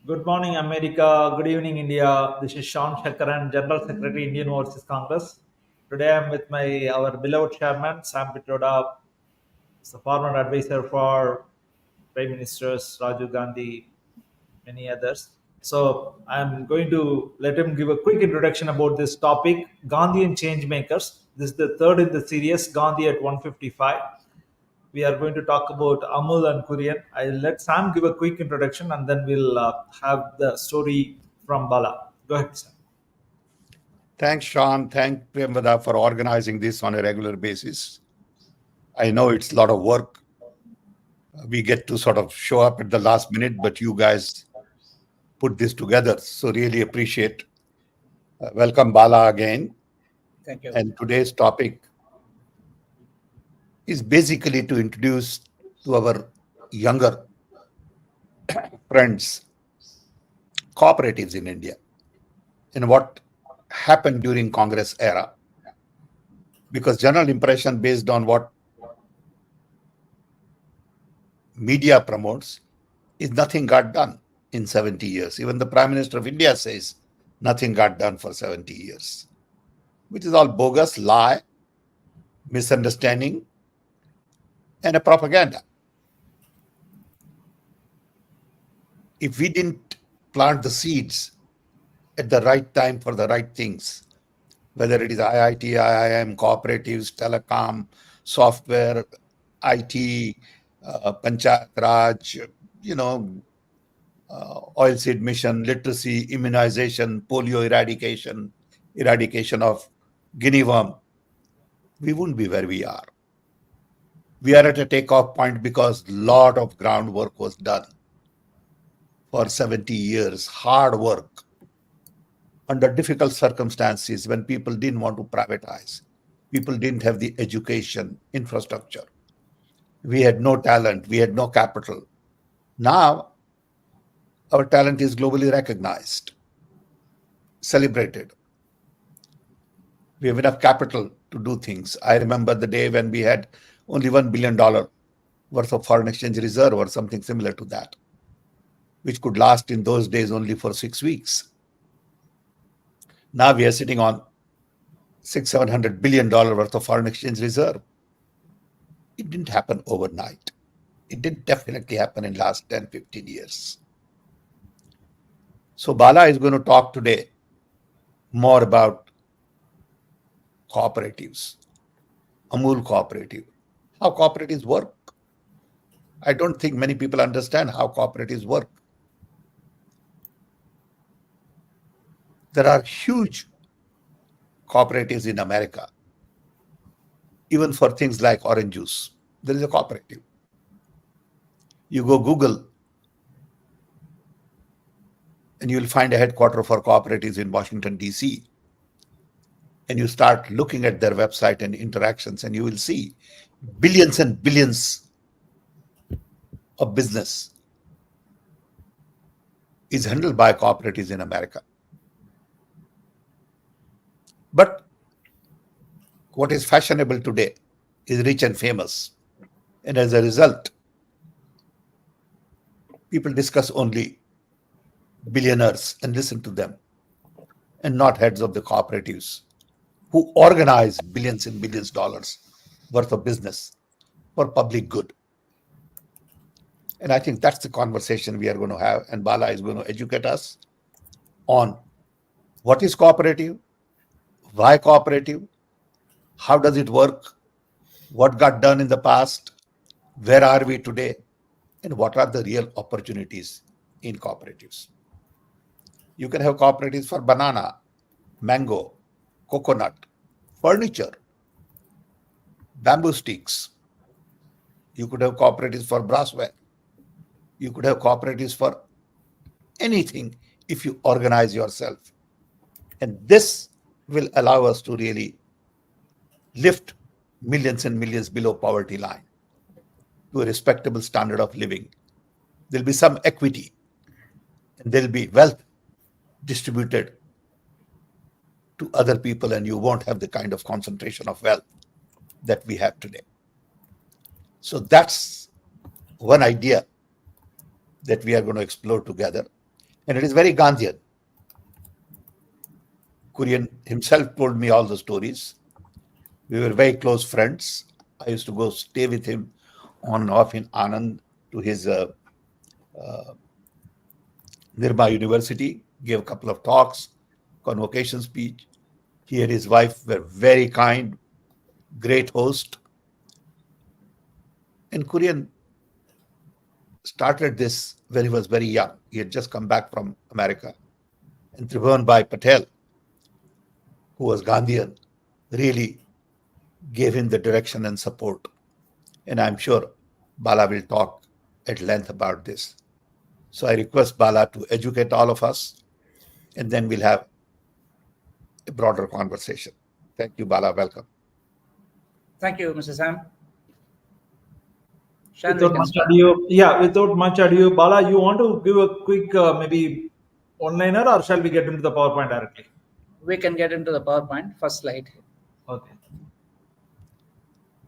Good morning, America. Good evening, India. This is Sean Shakaran, General Secretary, Indian Overseas Congress. Today, I'm with our beloved chairman, Sam Pitroda, the former advisor for Prime Ministers Rajiv Gandhi, many others. So, I'm going to let him give a quick introduction about this topic, Gandhian Changemakers. This is the third in the series, Gandhi at 155. We are going to talk about Amul and Kurien. I'll let Sam give a quick introduction and then we'll have the story from Bala. Go ahead, Sam. Thanks, Sean. Thank Premvada for organizing this on a regular basis. I know it's a lot of work. We get to sort of show up at the last minute, but you guys put this together. So really appreciate. Welcome, Bala, again. Thank you. And today's topic is basically to introduce to our younger friends cooperatives in India and what happened during Congress era. Because general impression based on what media promotes is nothing got done in 70 years. Even the Prime Minister of India says nothing got done for 70 years, which is all bogus, lie, misunderstanding, and a propaganda. If we didn't plant the seeds at the right time for the right things, whether it is IIT, IIM, cooperatives, telecom, software, IT, Panchayat Raj, oil seed mission, literacy, immunization, polio eradication of guinea worm, we wouldn't be where we are. We are at a takeoff point because a lot of groundwork was done for 70 years, hard work under difficult circumstances when people didn't want to privatize. People didn't have the education, infrastructure. We had no talent. We had no capital. Now, our talent is globally recognized, celebrated. We have enough capital to do things. I remember the day when we had only $1 billion worth of foreign exchange reserve or something similar to that, which could last in those days only for 6 weeks. Now we are sitting on $600-700 billion worth of foreign exchange reserve. It didn't happen overnight. It did definitely happen in last 10-15 years. So Bala is going to talk today more about cooperatives, Amul Cooperative, how cooperatives work. I don't think many people understand how cooperatives work. There are huge cooperatives in America. Even for things like orange juice, there is a cooperative. You go Google and you'll find a headquarters for cooperatives in Washington, D.C. And you start looking at their website and interactions, and you will see billions and billions of business is handled by cooperatives in America. But what is fashionable today is rich and famous. And as a result, people discuss only billionaires and listen to them, and not heads of the cooperatives who organize billions and billions of dollars worth of business for public good. And I think that's the conversation we are going to have. And Bala is going to educate us on what is cooperative, why cooperative, how does it work, what got done in the past, where are we today, and what are the real opportunities in cooperatives. You can have cooperatives for banana, mango, coconut, furniture, bamboo sticks. You could have cooperatives for brassware. You could have cooperatives for anything if you organize yourself. And this will allow us to really lift millions and millions below poverty line to a respectable standard of living. There'll be some equity, and there'll be wealth distributed to other people, and you won't have the kind of concentration of wealth that we have today. So that's one idea that we are going to explore together. And it is very Gandhian. Kurien himself told me all the stories. We were very close friends. I used to go stay with him on and off in Anand to his Nirma University, gave a couple of talks, convocation speech. He and his wife were very kind, great host. And Kurien started this when he was very young. He had just come back from America. And Tribhuvan Bhai Patel, who was Gandhian, really gave him the direction and support. And I'm sure Bala will talk at length about this. So I request Bala to educate all of us, and then we'll have a broader conversation. Thank you, Bala. Welcome. Thank you, Mr. Sam. Without much ado, Bala, you want to give a quick maybe one-liner, or shall we get into the PowerPoint directly? We can get into the PowerPoint. First slide. Okay.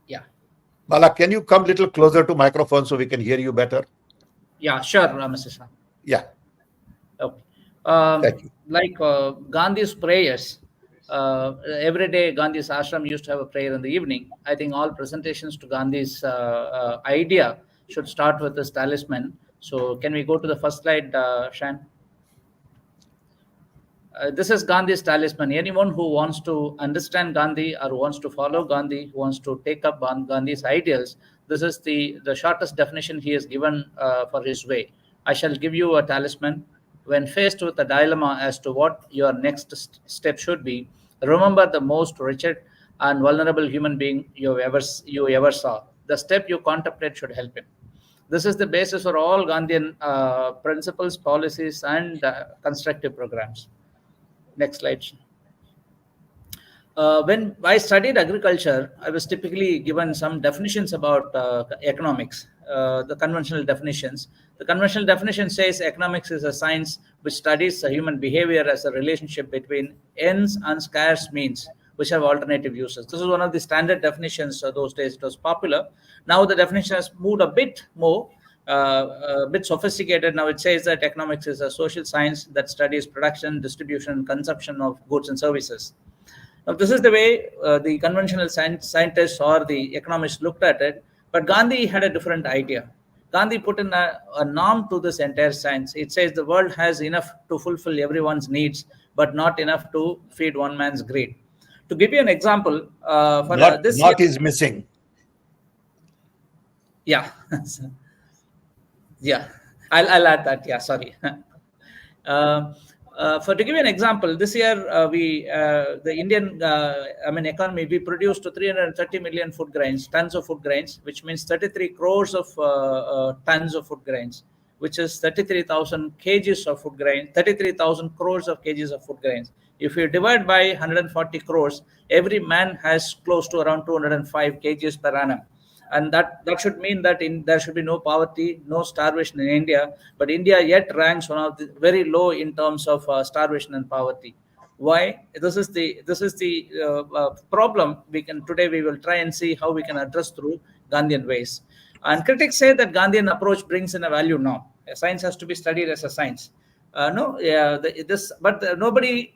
Yeah. Bala, can you come a little closer to microphone so we can hear you better? Yeah, sure, Mr. Sam. Yeah. Okay. Thank you. Like Gandhi's prayers, every day Gandhi's ashram used to have a prayer in the evening. I think all presentations to Gandhi's idea should start with this talisman. So can we go to the first slide, Shan? This is Gandhi's talisman. Anyone who wants to understand Gandhi or wants to follow Gandhi, who wants to take up on Gandhi's ideals, this is the shortest definition he has given for his way. I shall give you a talisman. When faced with a dilemma as to what your next step should be, remember the most wretched and vulnerable human being you ever saw. The step you contemplate should help him. This is the basis for all Gandhian principles, policies, and constructive programs. Next slide. When I studied agriculture, I was typically given some definitions about economics, the conventional definitions. The conventional definition says economics is a science which studies human behavior as a relationship between ends and scarce means, which have alternative uses. This is one of the standard definitions. Those days it was popular. Now the definition has moved a bit more, a bit sophisticated. Now it says that economics is a social science that studies production, distribution, and consumption of goods and services. Now, this is the way the conventional scientists or the economists looked at it, but Gandhi had a different idea. Gandhi put in a norm to this entire science. It says the world has enough to fulfill everyone's needs, but not enough to feed one man's greed. To give you an example, Not is missing. Yeah. Yeah, I'll add that. Yeah, sorry. To give you an example, this year the Indian economy, we produced 330 million food grains, tons of food grains, which means 33 crores of tons of food grains, which is 33,000 kgs of food grain, 33,000 crores of kgs of food grains. If you divide by 140 crores, every man has close to around 205 kgs per annum. And that should mean that there should be no poverty, no starvation in India. But India yet ranks one of the very low in terms of starvation and poverty. Why? This is the problem. Today we will try and see how we can address through Gandhian ways. And critics say that Gandhian approach brings in a value norm. Science has to be studied as a science. Nobody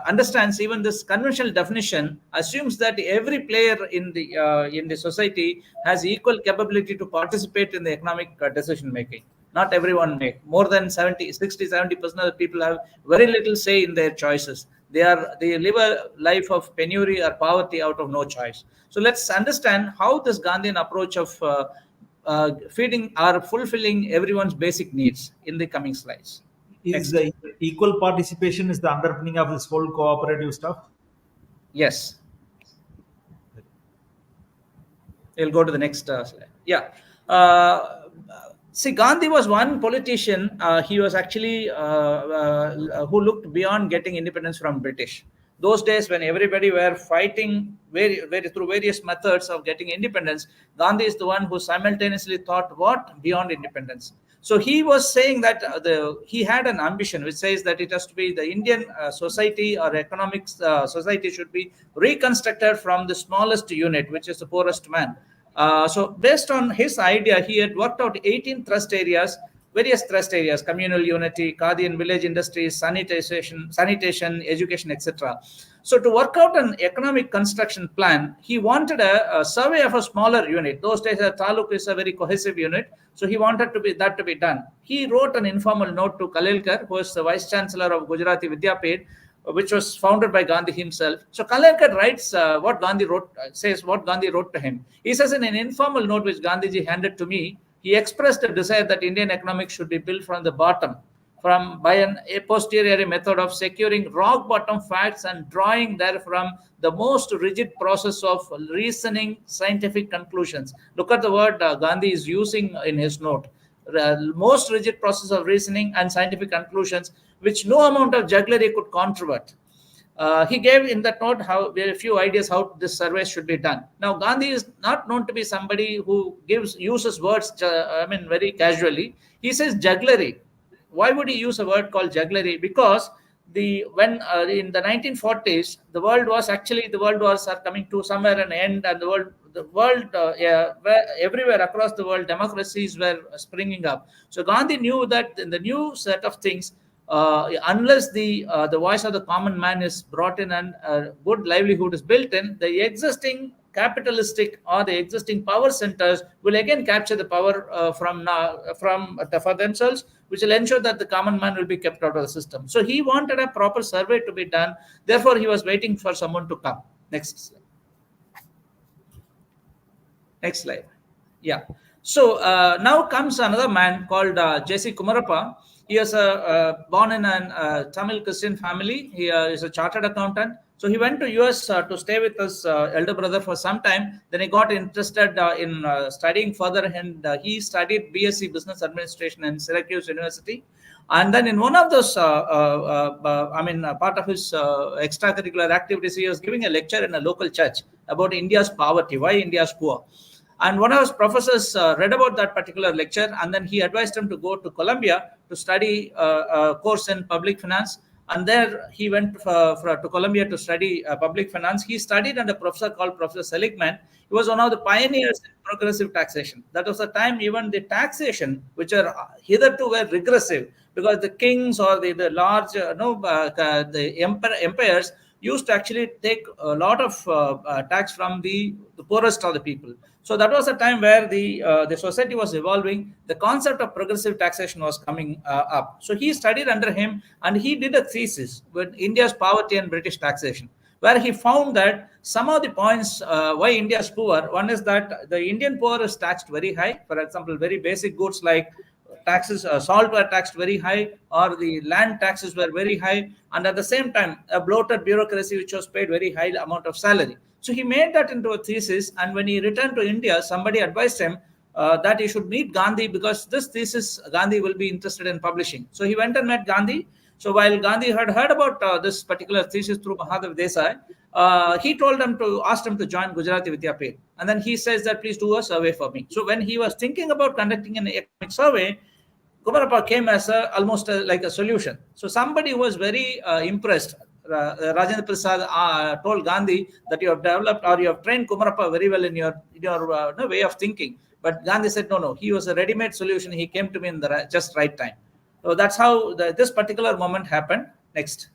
understands even this conventional definition assumes that every player in the society has equal capability to participate in the economic decision making. Not everyone may. More than 60-70% of the people have very little say in their choices. They live a life of penury or poverty out of no choice. So let's understand how this Gandhian approach of feeding or fulfilling everyone's basic needs in the coming slides. Is the equal participation is the underpinning of this whole cooperative stuff? Yes. We'll go to the next slide. Yeah. See, Gandhi was one politician. He was actually who looked beyond getting independence from British. Those days when everybody were fighting through various methods of getting independence, Gandhi is the one who simultaneously thought what beyond independence. So he was saying that he had an ambition which says that it has to be the Indian society or economic society should be reconstructed from the smallest unit, which is the poorest man. So based on his idea, he had worked out 18 thrust areas various thrust areas: communal unity, Khadi and village industries, sanitation, education, etc. So to work out an economic construction plan, he wanted a survey of a smaller unit. Those days, a taluk is a very cohesive unit, so he wanted that to be done. He wrote an informal note to Kalelkar, who was the vice chancellor of Gujarati Vidyapith, which was founded by Gandhi himself. So Kalelkar writes what Gandhi wrote, says what Gandhi wrote to him. He says in an informal note which Gandhiji handed to me, he expressed a desire that Indian economics should be built from the bottom, by a posteriori method of securing rock bottom facts and drawing therefrom the most rigid process of reasoning scientific conclusions. Look at the word Gandhi is using in his note. Most rigid process of reasoning and scientific conclusions, which no amount of jugglery could controvert. He gave in that note a few ideas how this survey should be done. Now, Gandhi is not known to be somebody who uses words, very casually. He says jugglery. Why would he use a word called jugglery? Because when in the 1940s, the world wars are coming to somewhere an end, and everywhere across the world, democracies were springing up. So Gandhi knew that in the new set of things, unless the voice of the common man is brought in and good livelihood is built in, the existing capitalistic or the existing power centers will again capture the power for themselves, which will ensure that the common man will be kept out of the system. So he wanted a proper survey to be done. Therefore, he was waiting for someone to come. Next slide. Next slide. Yeah. So now comes another man called J.C. Kumarappa. He is born in a Tamil Christian family. He is a chartered accountant. So he went to US to stay with his elder brother for some time. Then he got interested in studying further, and he studied BSc Business Administration in Syracuse University. And then in one of those, part of his extracurricular activities, he was giving a lecture in a local church about India's poverty, why India is poor. And one of his professors read about that particular lecture, and then he advised him to go to Columbia to study a course in public finance. And there he went to Columbia to study public finance. He studied under a professor called Professor Seligman. He was one of the pioneers in progressive taxation. That was the time even the taxation, which are hitherto were regressive, because the kings or the large empires used to actually take a lot of tax from the poorest of the people. So that was a time where the society was evolving. The concept of progressive taxation was coming up. So he studied under him, and he did a thesis with India's poverty and British taxation, where he found that some of the points why India is poor. One is that the Indian poor is taxed very high. For example, very basic goods like taxes, salt were taxed very high, or the land taxes were very high, and at the same time, a bloated bureaucracy which was paid very high amount of salary. So he made that into a thesis, and when he returned to India, somebody advised him that he should meet Gandhi, because this thesis Gandhi will be interested in publishing. So he went and met Gandhi. So while Gandhi had heard about this particular thesis through Mahadev Desai, he asked him to join Gujarati Vidyapith. And then he says that please do a survey for me. So when he was thinking about conducting an economic survey, Kumarappa came as almost like a solution. So somebody who was very impressed, Rajendra Prasad told Gandhi that you have developed or you have trained Kumarappa very well in your way of thinking. But Gandhi said, no, he was a ready-made solution. He came to me in the just right time. So that's how this particular moment happened. Next.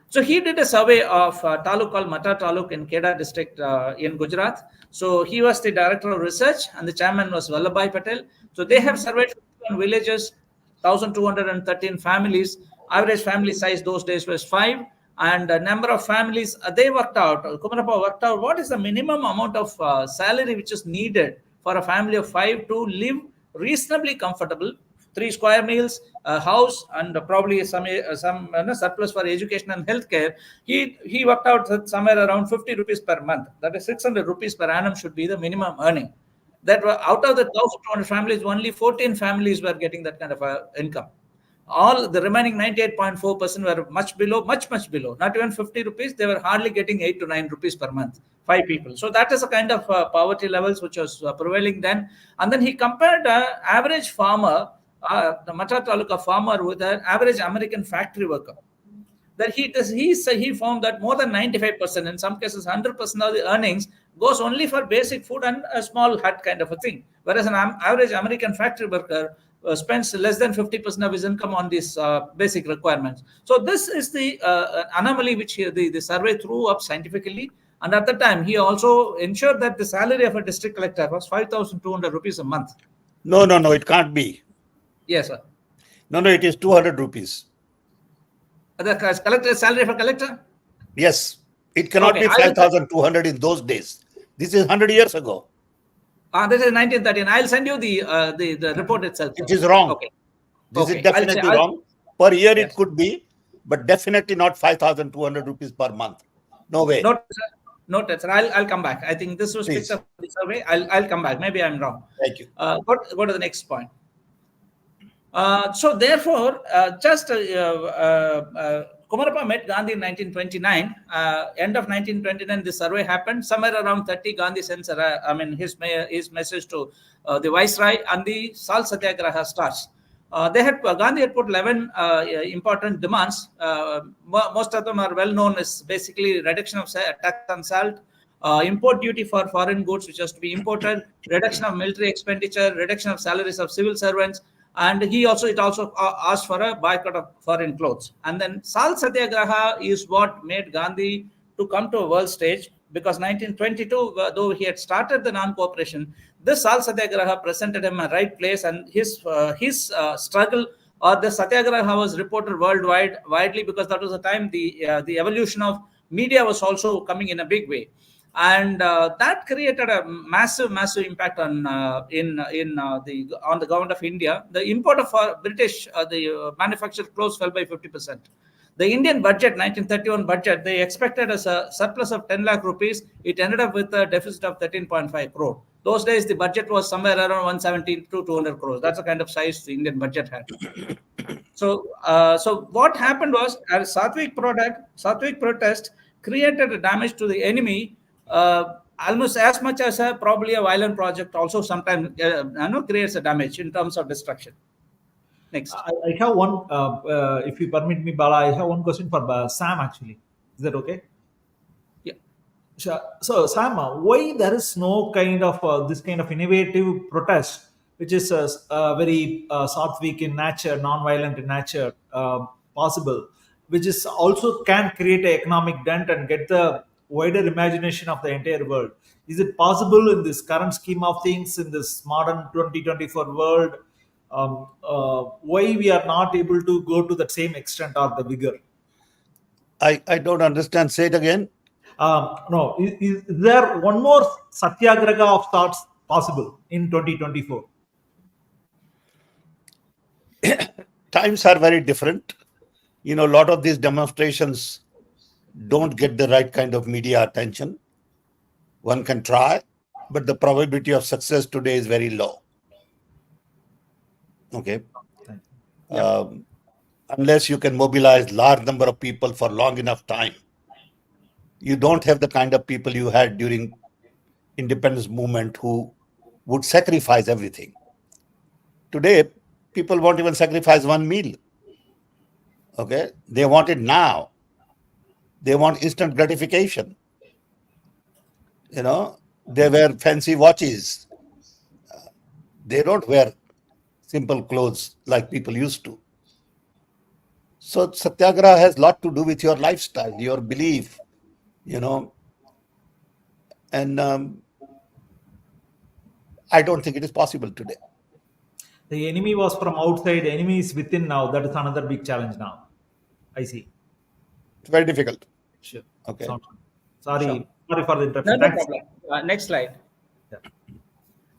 So he did a survey of taluk called Mata Taluk in Kheda district in Gujarat. So he was the director of research, and the chairman was Vallabhbhai Patel. So they have surveyed 51 villages, 1,213 families. Average family size those days was 5. And the number of families, they worked out, Kumarappa worked out what is the minimum amount of salary which is needed for a family of 5 to live reasonably comfortable, 3 square meals, a house, and probably some surplus for education and healthcare. He worked out that somewhere around 50 rupees per month. That is 600 rupees per annum should be the minimum earning. That out of the 1,200 families, only 14 families were getting that kind of income. All the remaining 98.4% were much below, much below. Not even 50 rupees. They were hardly getting 8 to 9 rupees per month. 5 people. So that is a kind of poverty levels which was prevailing then. And then he compared an average farmer, the Mata Taluka farmer, with an average American factory worker. That he found that more than 95%, in some cases 100% of the earnings goes only for basic food and a small hut kind of a thing, whereas an average American factory worker spends less than 50% of his income on these basic requirements. So this is the anomaly which the survey threw up scientifically. And at the time, he also ensured that the salary of a district collector was 5,200 rupees a month. No, it can't be. Yes, sir. No, it is 200 rupees. The collector salary for collector? Yes, it cannot Okay, be 5,200 in those days. This is 100 years ago. This is 1913. I'll send you the report itself. It is wrong. Okay. This Okay. is definitely wrong. Per year Yes. it could be, but definitely not 5,200 rupees per month. No way. Noted, sir. I'll come back. I think this was picked Please. up in the survey. I'll come back. Maybe I'm wrong. Thank you. Go to the next point. So therefore, Kumarappa met Gandhi in 1929. End of 1929, this survey happened. Somewhere around 30, Gandhi sends his message to the Viceroy, and the Salt Satyagraha starts. Gandhi had put 11 important demands. Most of them are well known as basically reduction of tax on salt, import duty for foreign goods which has to be imported, reduction of military expenditure, reduction of salaries of civil servants, and it also asked for a boycott of foreign clothes. And then Salt Satyagraha is what made Gandhi to come to a world stage, because 1922, though he had started the non-cooperation, this Salt Satyagraha presented him a right place, and his struggle or the Satyagraha was reported widely, because that was the time the evolution of media was also coming in a big way. And that created a massive impact on the government of India. The import of British manufactured clothes fell by 50%. The Indian budget, 1931 budget, they expected as a surplus of 10 lakh rupees. It ended up with a deficit of 13.5 crore. Those days, the budget was somewhere around 170 to 200 crores. That's the kind of size the Indian budget had. So what happened was, a Sattvic protest created a damage to the enemy, almost as much as probably a violent project also sometimes creates a damage in terms of destruction. Next. I have one, if you permit me, Bala, I have one question for Sam actually. Is that okay? Yeah. Sure. So, Sam, why there is no kind of this kind of innovative protest, which is very Sattvic in nature, non-violent in nature, possible, which is also can create an economic dent and get the wider imagination of the entire world? Is it possible in this current scheme of things, in this modern 2024 world? Why we are not able to go to the same extent or the vigor? I don't understand. Say it again. No, is there one more satyagraha of thoughts possible in 2024? Times are very different. A lot of these demonstrations don't get the right kind of media attention. One can try, but the probability of success today is very low. Okay. Unless you can mobilize large number of people for long enough time, you don't have the kind of people you had during independence movement who would sacrifice everything. Today, people won't even sacrifice one meal. Okay, they want it now. They want instant gratification. They wear fancy watches. They don't wear simple clothes like people used to. So Satyagraha has a lot to do with your lifestyle, your belief, and I don't think it is possible today. The enemy was from outside, the enemy is within now. That is another big challenge now. I see. It's very difficult. Sure. Okay. Sorry for the interruption. No problem. Next slide. Yeah.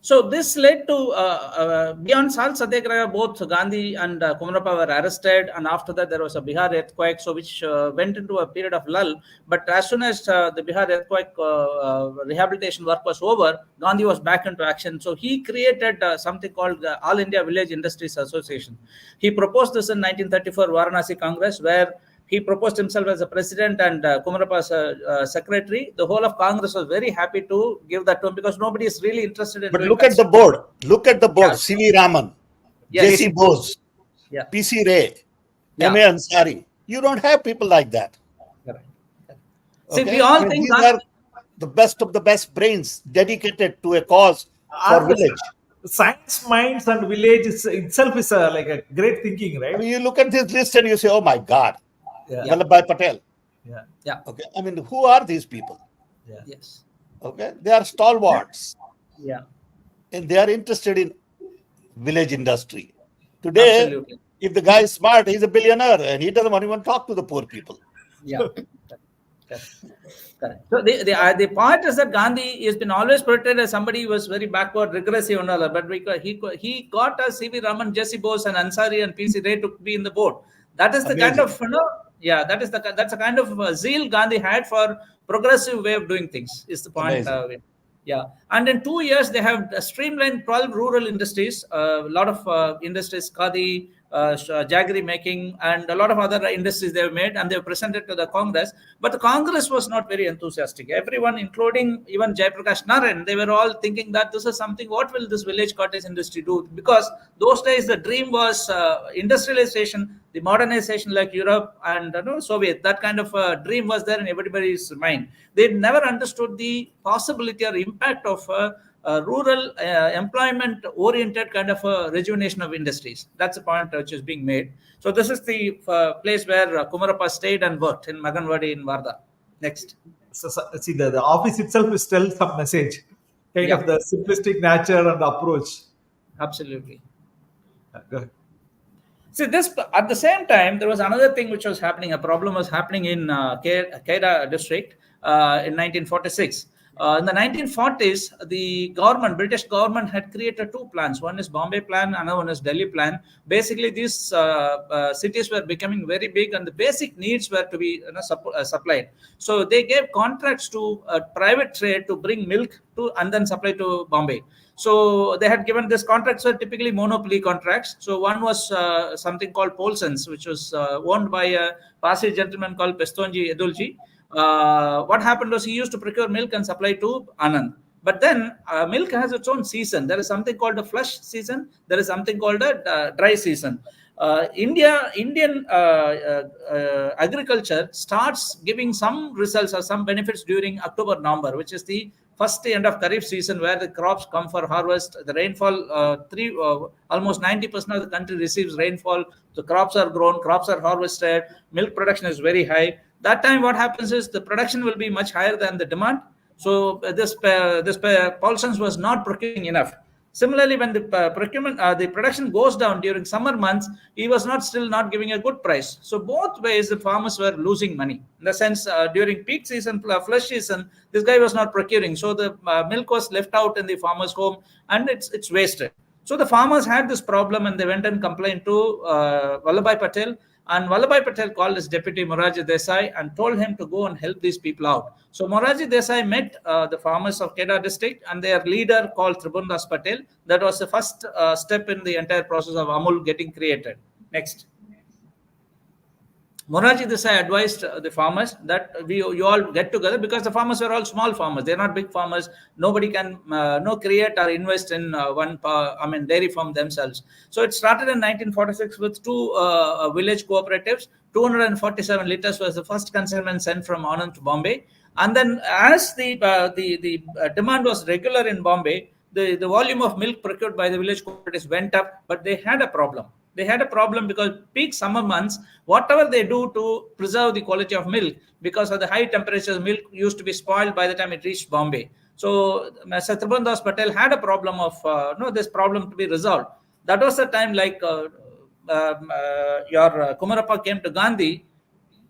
So this led to, beyond Salt Satyagraha, both Gandhi and Kumarappa were arrested, and after that there was a Bihar earthquake, so which went into a period of lull. But as soon as the Bihar earthquake rehabilitation work was over, Gandhi was back into action. So he created something called the All India Village Industries Association. He proposed this in 1934 Varanasi Congress, where he proposed himself as a president and Kumarappa as a secretary. The whole of Congress was very happy to give that to him, because nobody is really interested in. But look at the board. Look at the board. Yeah. C.V. Raman, J.C. Bose, P.C. Ray, M.A. Ansari. You don't have people like that. Correct. See, we all think the best of the best brains dedicated to a cause for And the village. science minds and village itself is like a great thinking, I right? mean, you look at this list and you say, oh my God, Yeah, Yeah. Vallabhbhai Patel. yeah, Yeah. Okay. I mean, who are these people? yeah. Yes. Okay. They are stalwarts Yeah. and they are interested in village industry. Today, Absolutely. if the guy is smart, he's a billionaire and he doesn't want to even talk to the poor people. Yeah. Correct. Correct. So the point is that Gandhi has been always portrayed as somebody who was very backward, regressive, and all that. But he got us C.V. Raman, Jesse Bose, and Ansari and P.C. Ray to be in the board. That is the kind Amazing. of yeah. That's the kind of zeal Gandhi had for progressive way of doing things. Is the point. Amazing. Yeah, and in 2 years they have streamlined 12 rural industries, a lot of industries, khadi, jaggery making, and a lot of other industries they have made, and they have presented to the Congress. But the Congress was not very enthusiastic. Everyone, including even Jayaprakash Narayan, they were all thinking that this is something. What will this village cottage industry do? Because those days the dream was industrialization, the modernization like Europe and Soviet. That kind of dream was there in everybody's mind. They never understood the possibility or impact of rural employment oriented kind of a rejuvenation of industries. That's the point which is being made. So this is the place where Kumarappa stayed and worked in Maganwadi in Varda. Next. See, the office itself is still some message, kind Yeah. of the simplistic nature and approach. Absolutely. Go ahead. See, this at the same time, there was another thing which was happening. A problem was happening in Kedah district in 1946. In the 1940s, the government, British government, had created two plans. One is Bombay plan, another one is Delhi plan. Basically, these cities were becoming very big, and the basic needs were to be supplied. So they gave contracts to private trade to bring milk to and then supply to Bombay. So they had given these contracts were typically monopoly contracts. So one was something called Polson's, which was owned by a Parsi gentleman called Pestonji Edulji. What happened was he used to procure milk and supply to Anand. But then milk has its own season. There is something called a flush season. There is something called a dry season. Indian agriculture starts giving some results or some benefits during October, November, which is the first end of Kharif season where the crops come for harvest. The rainfall, almost 90% of the country receives rainfall. The crops are grown, crops are harvested, milk production is very high. That time, what happens is the production will be much higher than the demand. So this Paulson's was not procuring enough. Similarly, when the the production goes down during summer months, he was still not giving a good price. So both ways, the farmers were losing money. In the sense, during peak season, flush season, this guy was not procuring. So the milk was left out in the farmer's home, and it's wasted. So the farmers had this problem, and they went and complained to Vallabhbhai Patel. And Vallabhbhai Patel called his deputy Morarji Desai and told him to go and help these people out. So Morarji Desai met the farmers of Kedah district and their leader called Tribundas Patel. That was the first step in the entire process of Amul getting created. Next. Morarji Desai advised the farmers that you all get together because the farmers were all small farmers. They're not big farmers. Nobody can create or invest in dairy farm themselves. So it started in 1946 with two village cooperatives. 247 liters was the first consignment sent from Anand to Bombay. And then as the demand was regular in Bombay, the volume of milk procured by the village cooperatives went up, but they had a problem. They had a problem because peak summer months, whatever they do to preserve the quality of milk, because of the high temperatures, milk used to be spoiled by the time it reached Bombay. So Mr. Tribundas Patel had a problem of this problem to be resolved. That was the time your Kumarappa came to Gandhi.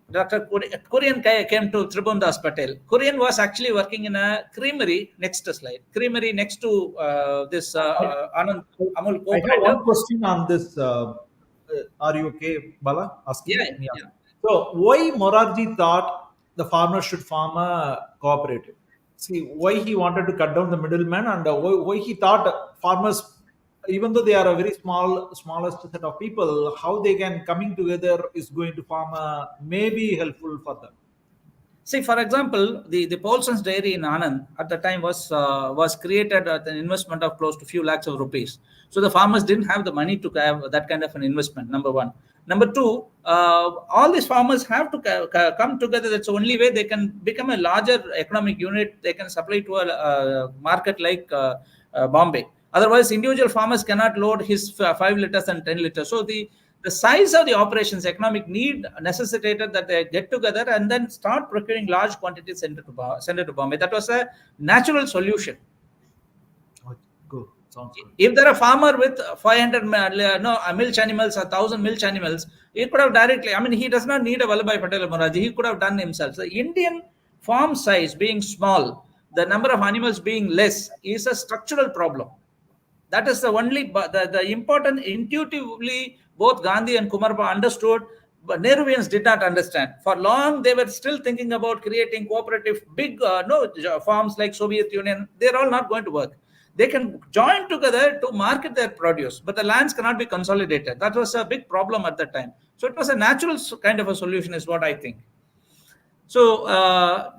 Dr. Kurien came to Tribundas Patel. Kurien was actually working in a creamery, next slide, creamery next to this Anand Amul I have Cooperative. one question on this. Are you okay, Bala? Asking? Yeah. So, why Morarji thought the farmer should farm a cooperative? See, why he wanted to cut down the middleman, and why he thought farmers, even though they are a very smallest set of people, how they can coming together is going to farm a maybe helpful for them. See, for example, the Paulson's dairy in Anand at the time was created at an investment of close to few lakhs of rupees. So the farmers didn't have the money to have that kind of an investment. Number one. Number two, all these farmers have to come together. That's the only way they can become a larger economic unit. They can supply to a market like Bombay. Otherwise, individual farmers cannot load his 5 liters and 10 liters. So the size of the operations, economic need necessitated that they get together and then start procuring large quantities sent to Bombay. That was a natural solution. Good. Sounds good. If there are a farmer with 500 milch animals, 1,000 milch animals, he could have directly, I mean, he does not need a Vallabhai Patel or Moraji, he could have done himself. The Indian farm size being small, the number of animals being less is a structural problem. That is the only, the important, intuitively, both Gandhi and Kumarba understood, but Nehruvians did not understand. For long, they were still thinking about creating cooperative, big farms like Soviet Union. They're all not going to work. They can join together to market their produce, but the lands cannot be consolidated. That was a big problem at that time. So it was a natural kind of a solution, is what I think. So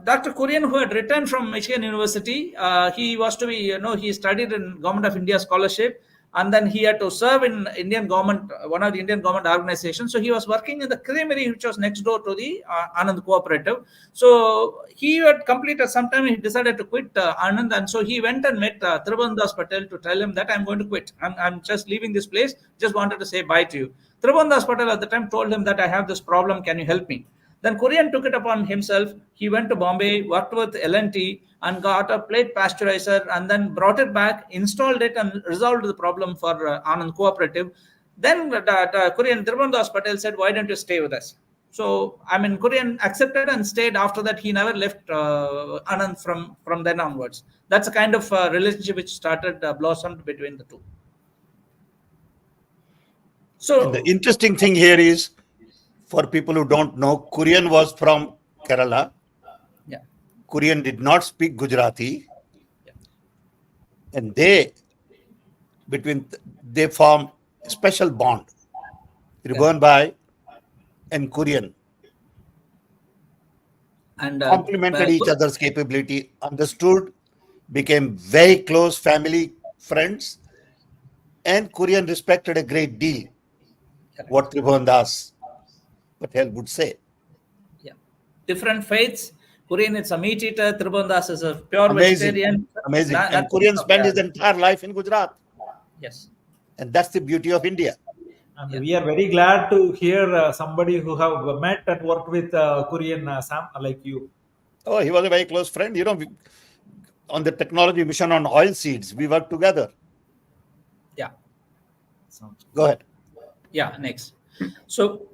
Dr. Kurien, who had returned from Michigan University, he was to be, he studied in Government of India scholarship, and then he had to serve in Indian government, one of the Indian government organizations. So he was working in the creamery, which was next door to the Anand Cooperative. So he had completed sometime, he decided to quit Anand, and so he went and met Tribhuvandas Patel to tell him that I'm going to quit. I'm just leaving this place, just wanted to say bye to you. Tribhuvandas Patel at the time told him that I have this problem, can you help me? Then Kurien took it upon himself. He went to Bombay, worked with L&T and got a plate pasteurizer and then brought it back, installed it and resolved the problem for Anand Cooperative. Then Kurien, Tribhuvandas Patel said, why don't you stay with us? So, I mean, Kurien accepted and stayed. After that, he never left Anand from then onwards. That's a kind of relationship which started, blossomed between the two. So, And the interesting thing here is, for people who don't know, Kurien was from Kerala. Yeah. Kurien did not speak Gujarati. Yeah. And they form a special bond. Tribhuvan Bhai and Kurien and complemented each other's capability, understood, became very close family friends, and Kurien respected a great deal what Tribhuvandas Patel would say. Yeah, different faiths. Kurien is a meat eater. Tribhuvandas is a pure vegetarian. Amazing. And Kurien spent his entire life in Gujarat. Yes. And that's the beauty of India. And we are very glad to hear somebody who have met and worked with Kurien, Sam, like you. Oh, he was a very close friend. On the technology mission on oil seeds, we worked together. Yeah. Go ahead. Yeah, next. So,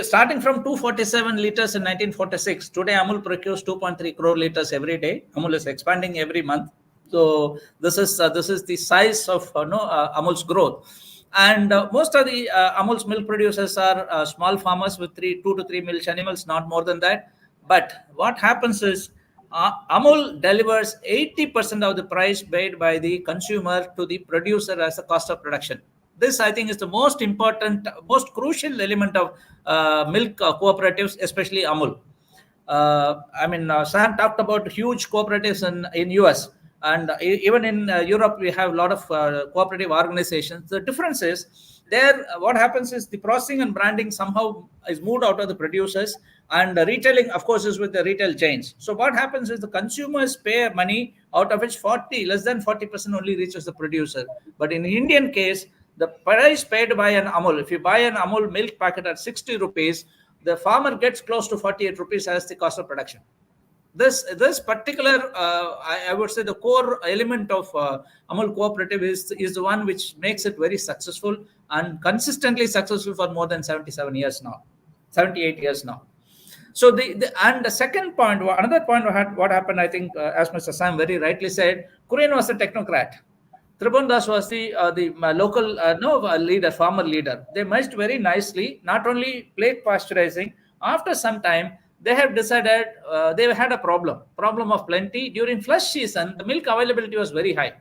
starting from 247 liters in 1946, today Amul procures 2.3 crore liters every day. Amul is expanding every month. So this is the size of Amul's growth. And most of the Amul's milk producers are small farmers with 2 to 3 milch animals, not more than that. But what happens is Amul delivers 80% of the price paid by the consumer to the producer as the cost of production. This, I think, is the most important, most crucial element of milk cooperatives, especially Amul. Sam talked about huge cooperatives in US, and even in Europe, we have a lot of cooperative organizations. The difference is there, what happens is the processing and branding somehow is moved out of the producers, and retailing, of course, is with the retail chains. So what happens is the consumers pay money, out of which less than 40% only reaches the producer. But in the Indian case, the price paid by an Amul, if you buy an Amul milk packet at 60 rupees, the farmer gets close to 48 rupees as the cost of production. This particular, I would say, the core element of Amul Cooperative is the one which makes it very successful and consistently successful for more than 78 years now. So the second point, another point, what happened, I think, as Mr. Sam very rightly said, Kurien was a technocrat. Tribhuvandas was the local leader, farmer leader. They merged very nicely, not only plate pasteurizing. After some time, they have decided they had a problem of plenty. During flush season, the milk availability was very high.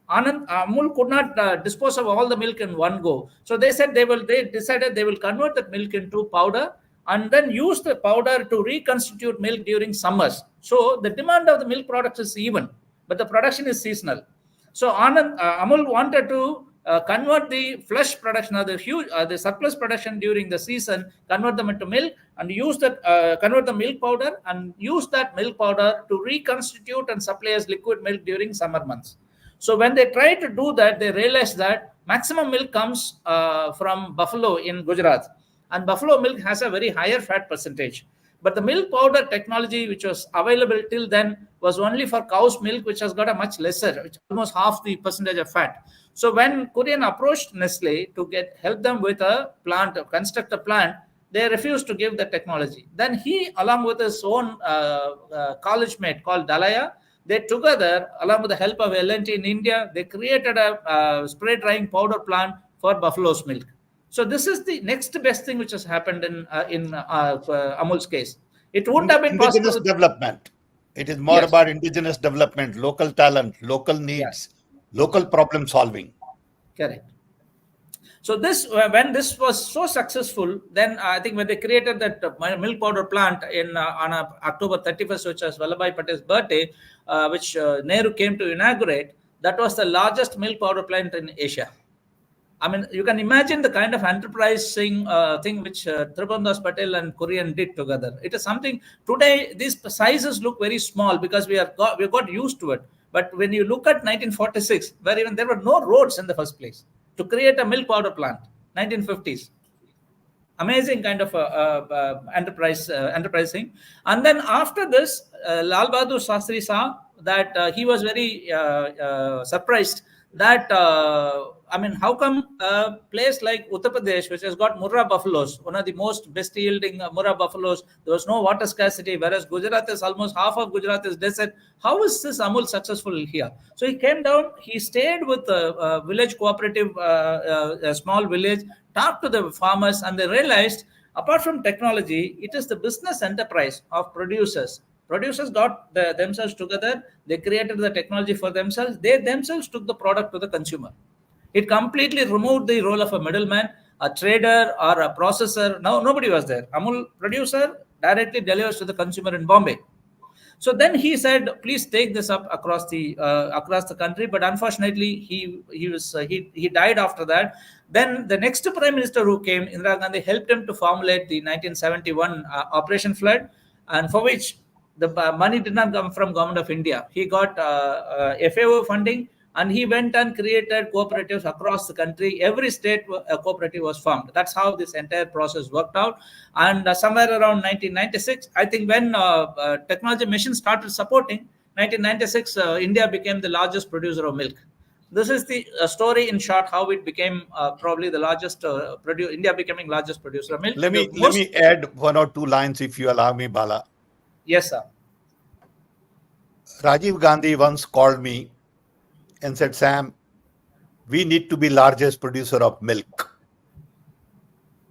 Amul could not dispose of all the milk in one go. So they said they decided they will convert that milk into powder and then use the powder to reconstitute milk during summers. So the demand of the milk products is even, but the production is seasonal. So Amul wanted to convert the flesh production or the surplus production during the season, convert them into milk, and use that convert the milk powder and use that milk powder to reconstitute and supply as liquid milk during summer months. So when they tried to do that, they realized that maximum milk comes from buffalo in Gujarat, and buffalo milk has a very higher fat percentage. But the milk powder technology, which was available till then, was only for cow's milk, which has got a much lesser, which almost half the percentage of fat. So when Kurien approached Nestle to help them with a plant, to construct a plant, they refused to give the technology. Then he, along with his own college mate called Dalaya, they together, along with the help of L&T in India, they created a spray drying powder plant for buffalo's milk. So this is the next best thing which has happened in Amul's case. It wouldn't have been Indigenous possible. development. It is more Yes. about indigenous development, local talent, local needs, local problem solving. Correct. So this, when this was so successful, then I think when they created that milk powder plant on October 31st, which was Vallabhbhai Patel's birthday, which Nehru came to inaugurate, that was the largest milk powder plant in Asia. I mean, you can imagine the kind of enterprising thing which Tribhuvandas Patel and Kurien did together. It is something today. These sizes look very small because we got used to it. But when you look at 1946, where even there were no roads in the first place, to create a milk powder plant, 1950s. Amazing kind of enterprising. And then after this, Lal Bahadur Shastri saw that he was very surprised that I mean, how come a place like Uttar Pradesh, which has got Murrah buffaloes, one of the most best yielding Murrah buffaloes, there was no water scarcity, whereas Gujarat is almost half of Gujarat is desert. How is this Amul successful here? So he came down, he stayed with a village cooperative, a small village, talked to the farmers, and they realized apart from technology, it is the business enterprise of producers. Producers got themselves together, they created the technology for themselves, they themselves took the product to the consumer. It completely removed the role of a middleman, a trader, or a processor. No, nobody was there. Amul producer directly delivers to the consumer in Bombay. So then he said, "Please take this up across the country." But unfortunately, he died after that. Then the next prime minister who came, Indira Gandhi, helped him to formulate the 1971 Operation Flood, and for which the money did not come from Government of India. He got FAO funding, and he went and created cooperatives across the country. Every state a cooperative was formed. That's how this entire process worked out. And somewhere around 1996, I think when technology machines started supporting, 1996, India became the largest producer of milk. This is the story in short how it became probably the largest India becoming largest producer of milk. Let me add one or two lines if you allow me, Bala. Yes, sir. Rajiv Gandhi once called me and said, "Sam, we need to be largest producer of milk."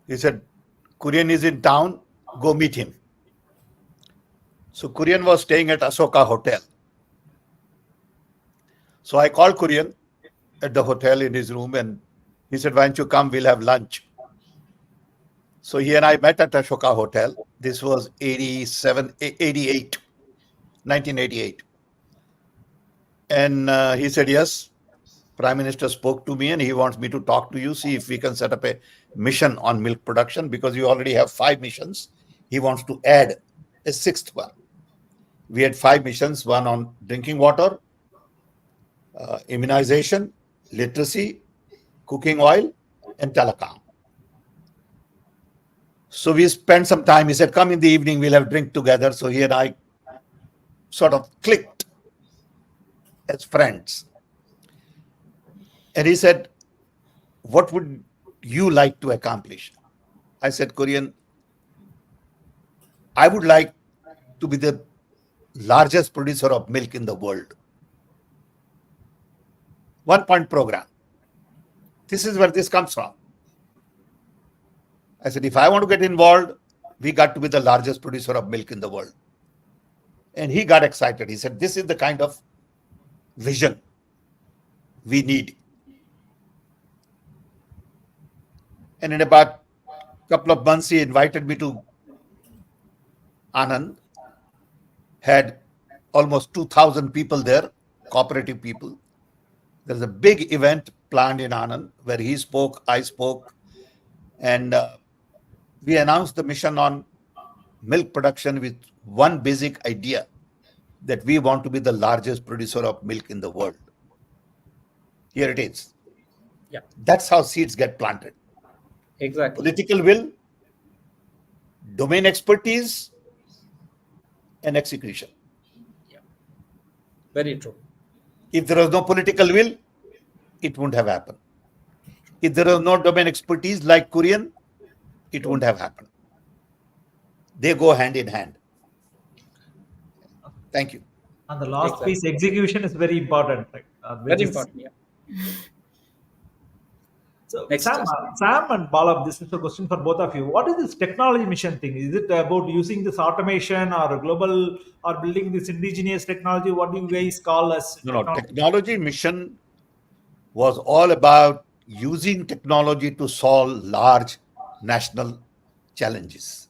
He said, "Kurien is in town, go meet him." So Kurien was staying at Asoka Hotel. So I called Kurien at the hotel in his room, and he said, "Why don't you come, we'll have lunch." So he and I met at Ashoka Hotel. This was 1988. And he said, "Yes, Prime Minister spoke to me and he wants me to talk to you, see if we can set up a mission on milk production, because you already have 5 missions. He wants to add a 6th one." We had 5 missions, one on drinking water, immunization, literacy, cooking oil, and telecom. So we spent some time. He said, "Come in the evening, we'll have drink together." So he and I sort of clicked as friends. And he said, "What would you like to accomplish?" I said, "Kurien, I would like to be the largest producer of milk in the world. 1-point program. This is where this comes from." I said, "If I want to get involved, we got to be the largest producer of milk in the world." And he got excited. He said, "This is the kind of vision we need." And in about a couple of months, he invited me to Anand. Had almost 2,000 people there, cooperative people. There's a big event plant in Anand where he spoke, I spoke, and we announced the mission on milk production with one basic idea that we want to be the largest producer of milk in the world. Here it is. Yeah, That's how seeds get planted. exactly. Political will, domain expertise, and execution. Yeah, very true. If there was no political will, it wouldn't have happened. If there was no domain expertise like Kurien, it wouldn't have happened. They go hand in hand. Thank you. And the last Exactly. piece, execution, is very important, right? Which Very is- important. Yeah. So, Next. Sam and Balab, this is a question for both of you. What is this technology mission thing? Is it about using this automation or global or building this indigenous technology? What do you guys call as No, technology? technology mission was all about using technology to solve large national challenges.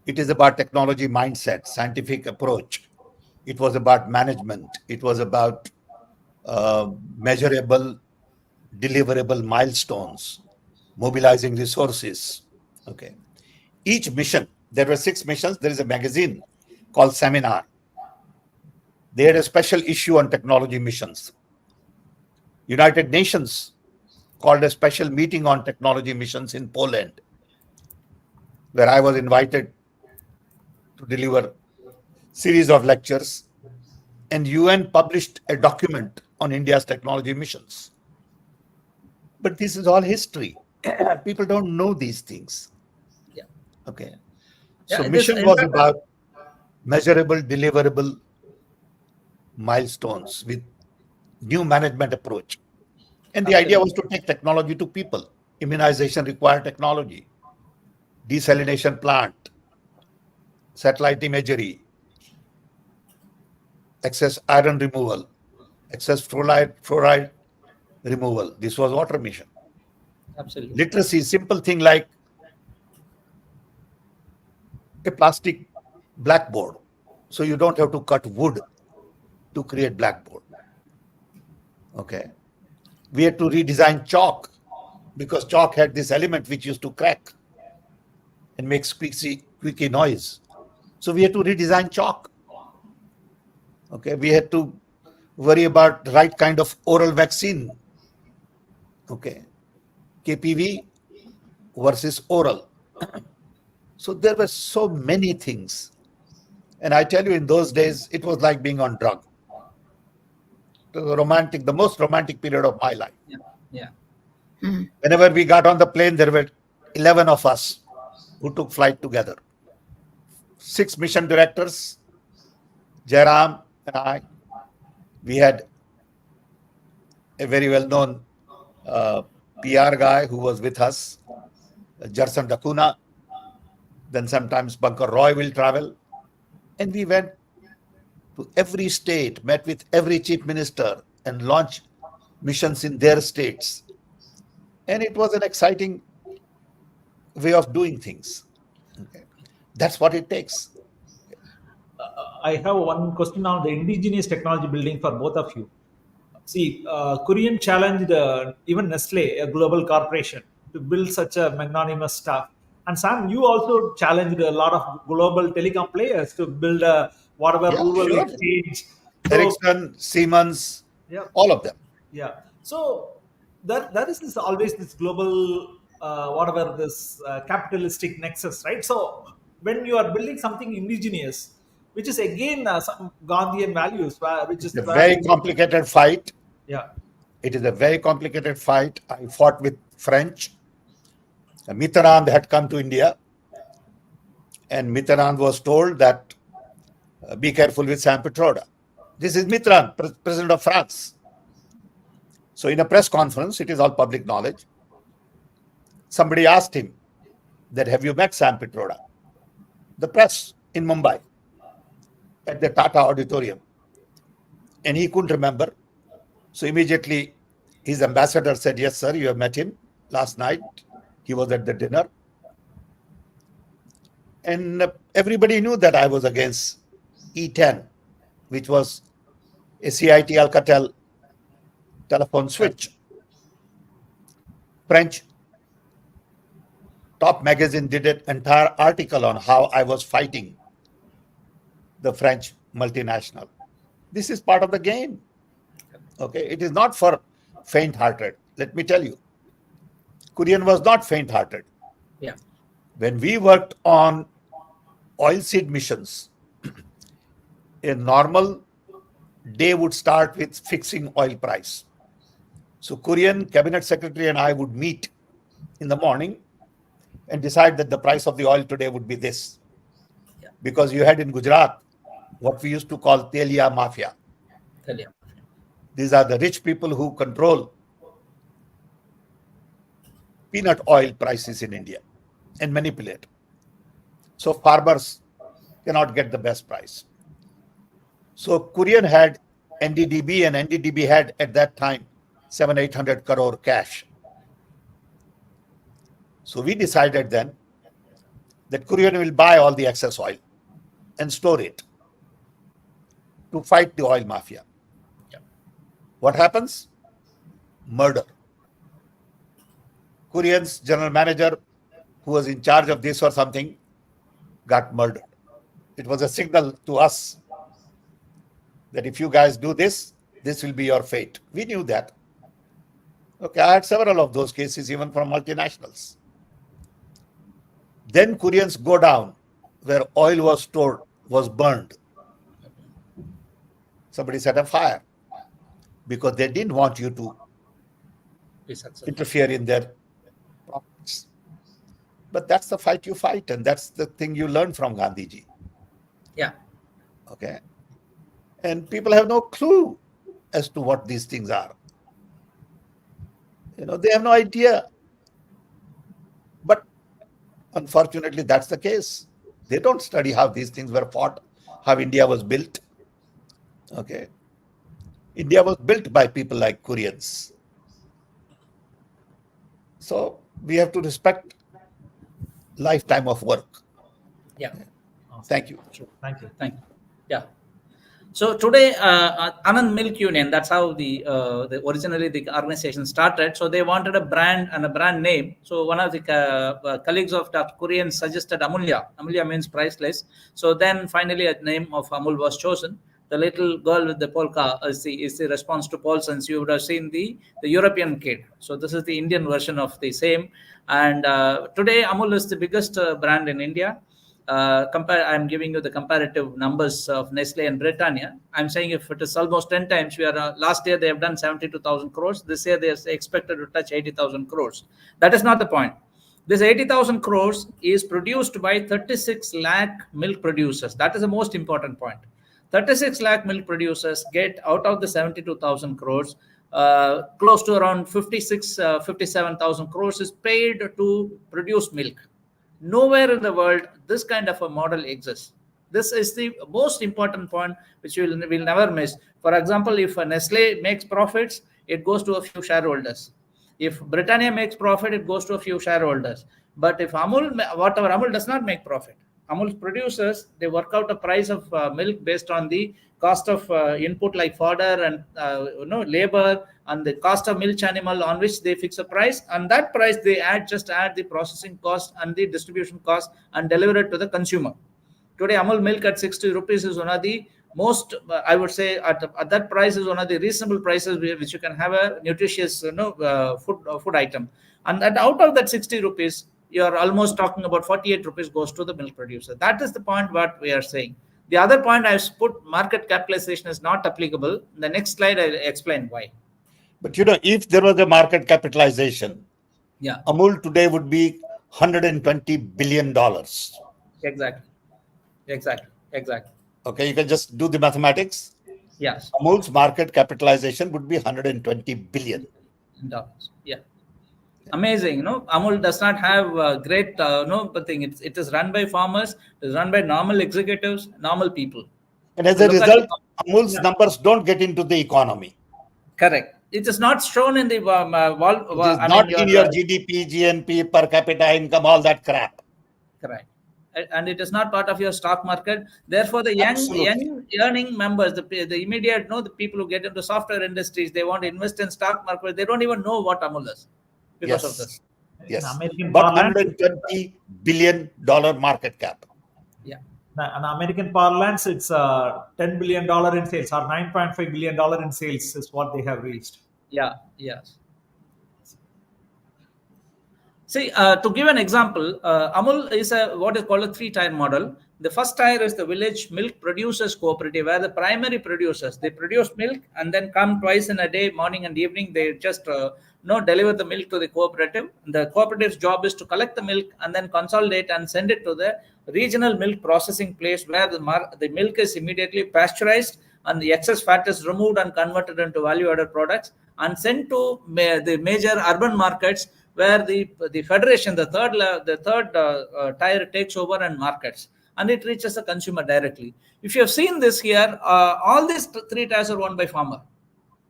It is about technology mindset, scientific approach. It was about management. It was about measurable, deliverable milestones, mobilizing resources. Okay. Each mission, there were 6 missions. There is a magazine called Seminar. They had a special issue on technology missions. United Nations called a special meeting on technology missions in Poland, where I was invited to deliver series of lectures, and UN published a document on India's technology missions. But this is all history. People don't know these things. Yeah. Okay. Yeah, So it is, mission in was fact, about measurable, deliverable milestones with new management approach. And the idea was to take technology to people. Immunization required technology, desalination plant, satellite imagery, excess iron removal, excess fluoride removal. This was water mission. absolutely. Literacy, simple thing like a plastic blackboard. So you don't have to cut wood to create blackboard. Okay. We had to redesign chalk because chalk had this element which used to crack and make squeaky noise. So we had to redesign chalk. Okay. We had to worry about the right kind of oral vaccine. Okay. KPV versus oral. So there were so many things. And I tell you, in those days, it was like being on drug. It was romantic, the most romantic period of my life. Yeah. Yeah. Whenever we got on the plane, there were 11 of us who took flight together. 6 mission directors, Jairam and I. We had a very well-known PR guy who was with us, Jarsan Dakuna. Then sometimes Bankar Roy will travel. And we went to every state, met with every chief minister and launched missions in their states. And it was an exciting way of doing things. Okay. That's what it takes. I have one question on the indigenous technology building for both of you. See, Korean challenged even Nestle, a global corporation, to build such a magnanimous stuff. And Sam, you also challenged a lot of global telecom players to build whatever Yeah, rural sure. exchange. So, Ericsson, Siemens, yeah, all of them. yeah. So there is this always this global whatever this capitalistic nexus, right? So when you are building something indigenous, which is again some Gandhian values, which is It's a where very complicated fight. yeah, It is a very complicated fight. I fought with French. Mitterrand had come to India, and Mitterrand was told that be careful with Sam Petroda. This is Mitterrand, president of France. So in a press conference, it is all public knowledge. Somebody asked him that, have you met Sam Petroda? The press in Mumbai at the Tata Auditorium. And he couldn't remember. So immediately his ambassador said, yes, sir, you have met him last night. He was at the dinner. And everybody knew that I was against E10, which was a CIT Alcatel telephone switch. French top magazine did an entire article on how I was fighting the French multinational. This is part of the game. Okay, it is not for faint-hearted. Let me tell you, Kurien was not faint-hearted. Yeah. When we worked on oilseed missions, a normal day would start with fixing oil price. So Kurien cabinet secretary and I would meet in the morning and decide that the price of the oil today would be this. Yeah. Because you had in Gujarat what we used to call Telia Mafia. Telia. These are the rich people who control peanut oil prices in India and manipulate. So farmers cannot get the best price. So Kurien had NDDB, and NDDB had at that time 700-800 crore cash. So we decided then that Kurien will buy all the excess oil and store it to fight the oil mafia. Yeah. What happens? Murder. Kurien's general manager, who was in charge of this or something, got murdered. It was a signal to us that if you guys do this, this will be your fate. We knew that. Okay, I had several of those cases, even from multinationals. Then Kurien's godown, where oil was stored, was burned. Somebody set a fire because they didn't want you to interfere in their profits. But that's the fight you fight, and that's the thing you learn from Gandhiji. Yeah. Okay. And people have no clue as to what these things are. They have no idea. But unfortunately, that's the case. They don't study how these things were fought, how India was built. Okay. India was built by people like Kuriens. So we have to respect lifetime of work. Yeah. Thank you. Thank you. Thank you. Yeah. So today, Anand Milk Union, that's how the originally the organization started. So they wanted a brand and a brand name. So one of the colleagues of Dr. Kurien suggested Amulya. Amulya means priceless. So then finally a name of Amul was chosen. The little girl with the polka is the response to Paulson's. You would have seen the European kid. So this is the Indian version of the same. And today Amul is the biggest brand in India. I'm giving you the comparative numbers of Nestle and Britannia. I'm saying if it is almost 10 times, last year they have done 72,000 crores. This year they are expected to touch 80,000 crores. That is not the point. This 80,000 crores is produced by 36 lakh milk producers. That is the most important point. 36 lakh milk producers get out of the 72,000 crores, close to around 57,000 crores is paid to produce milk. Nowhere in the world this kind of a model exists. This is the most important point which we'll never miss. For example, if Nestle makes profits, it goes to a few shareholders. If Britannia makes profit, it goes to a few shareholders. But if Amul does not make profit. Amul's producers, they work out a price of milk based on the cost of input like fodder and labor and the cost of milk animal on which they fix a price, and that price they add the processing cost and the distribution cost and deliver it to the consumer. Today Amul milk at 60 rupees is one of the most, I would say at that price is one of the reasonable prices which you can have a nutritious food item. And out of that 60 rupees, you're almost talking about 48 rupees goes to the milk producer. That is the point what we are saying. The other point I've put, market capitalization is not applicable. In the next slide, I'll explain why. But if there was a market capitalization, yeah, Amul today would be $120 billion. Exactly. Okay, you can just do the mathematics. Yes. Amul's market capitalization would be $120 billion. Yeah. Amazing, Amul does not have great thing. It is run by farmers, it is run by normal executives, normal people. And as a result, Amul's numbers don't get into the economy. Correct. It is not shown in the in your GDP, GNP, per capita income, all that crap. Correct. and it is not part of your stock market. Therefore, the young earning members, the immediate, the people who get into software industries, they want to invest in stock market. They don't even know what Amul is because of this. Yes. In American But parlance, $120 billion market cap. Yeah. in American parlance, it's $10 billion in sales, or $9.5 billion in sales is what they have reached. Yeah. Yes. See, to give an example, Amul is what is called a three-tier model. The first tier is the village milk producers cooperative, where the primary producers, they produce milk and then come twice in a day, morning and evening. They just deliver the milk to the cooperative. The cooperative's job is to collect the milk and then consolidate and send it to the regional milk processing place, where the milk is immediately pasteurized and the excess fat is removed and converted into value-added products and sent to the major urban markets, where the federation, the third tier, takes over and markets, and it reaches the consumer directly. If you have seen this here, all these three tiers are owned by farmer,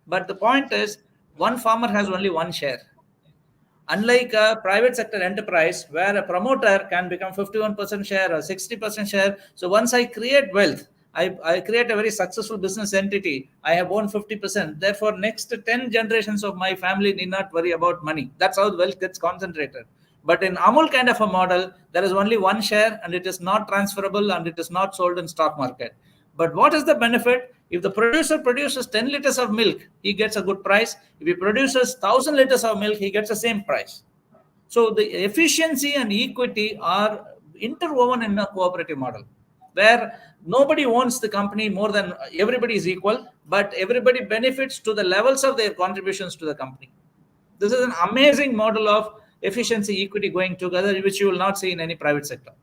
but the point is, one farmer has only one share. Unlike a private sector enterprise, where a promoter can become 51% share or 60% share. So once I create wealth, I create a very successful business entity, I have owned 50%. Therefore, next 10 generations of my family need not worry about money. That's how wealth gets concentrated. But in Amul kind of a model, there is only one share and it is not transferable and it is not sold in stock market. But what is the benefit? If the producer produces 10 liters of milk, he gets a good price. If he produces 1,000 liters of milk, he gets the same price. So the efficiency and equity are interwoven in a cooperative model, where nobody owns the company more than everybody is equal, but everybody benefits to the levels of their contributions to the company. This is an amazing model of efficiency, equity going together, which you will not see in any private sector.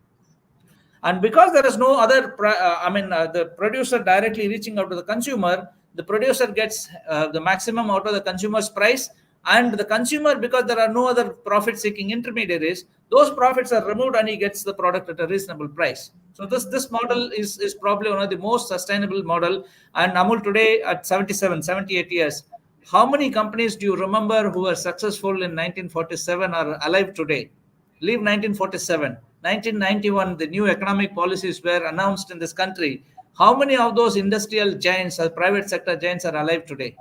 And because there is no other, the producer directly reaching out to the consumer, the producer gets the maximum out of the consumer's price, and the consumer, because there are no other profit-seeking intermediaries, those profits are removed and he gets the product at a reasonable price. So this model is probably one of the most sustainable model. And Amul today at 78 years, how many companies do you remember who were successful in 1947 are alive today? Leave 1947. 1991, the new economic policies were announced in this country. How many of those industrial giants or private sector giants are alive today?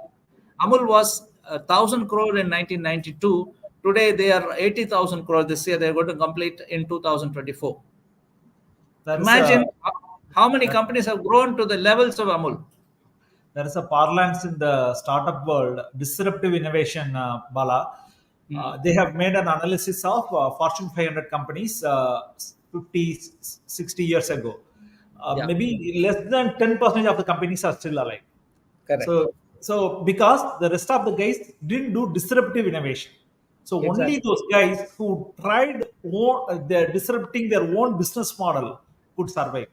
Amul was 1,000 crore in 1992. Today, they are 80,000 crore this year. They are going to complete in 2024. Imagine how many companies have grown to the levels of Amul. There is a parlance in the startup world, disruptive innovation, Bala. They have made an analysis of Fortune 500 companies 50, 60 years ago. Maybe less than 10% of the companies are still alive. Correct. So because the rest of the guys didn't do disruptive innovation. So only those guys who tried they're disrupting their own business model could survive.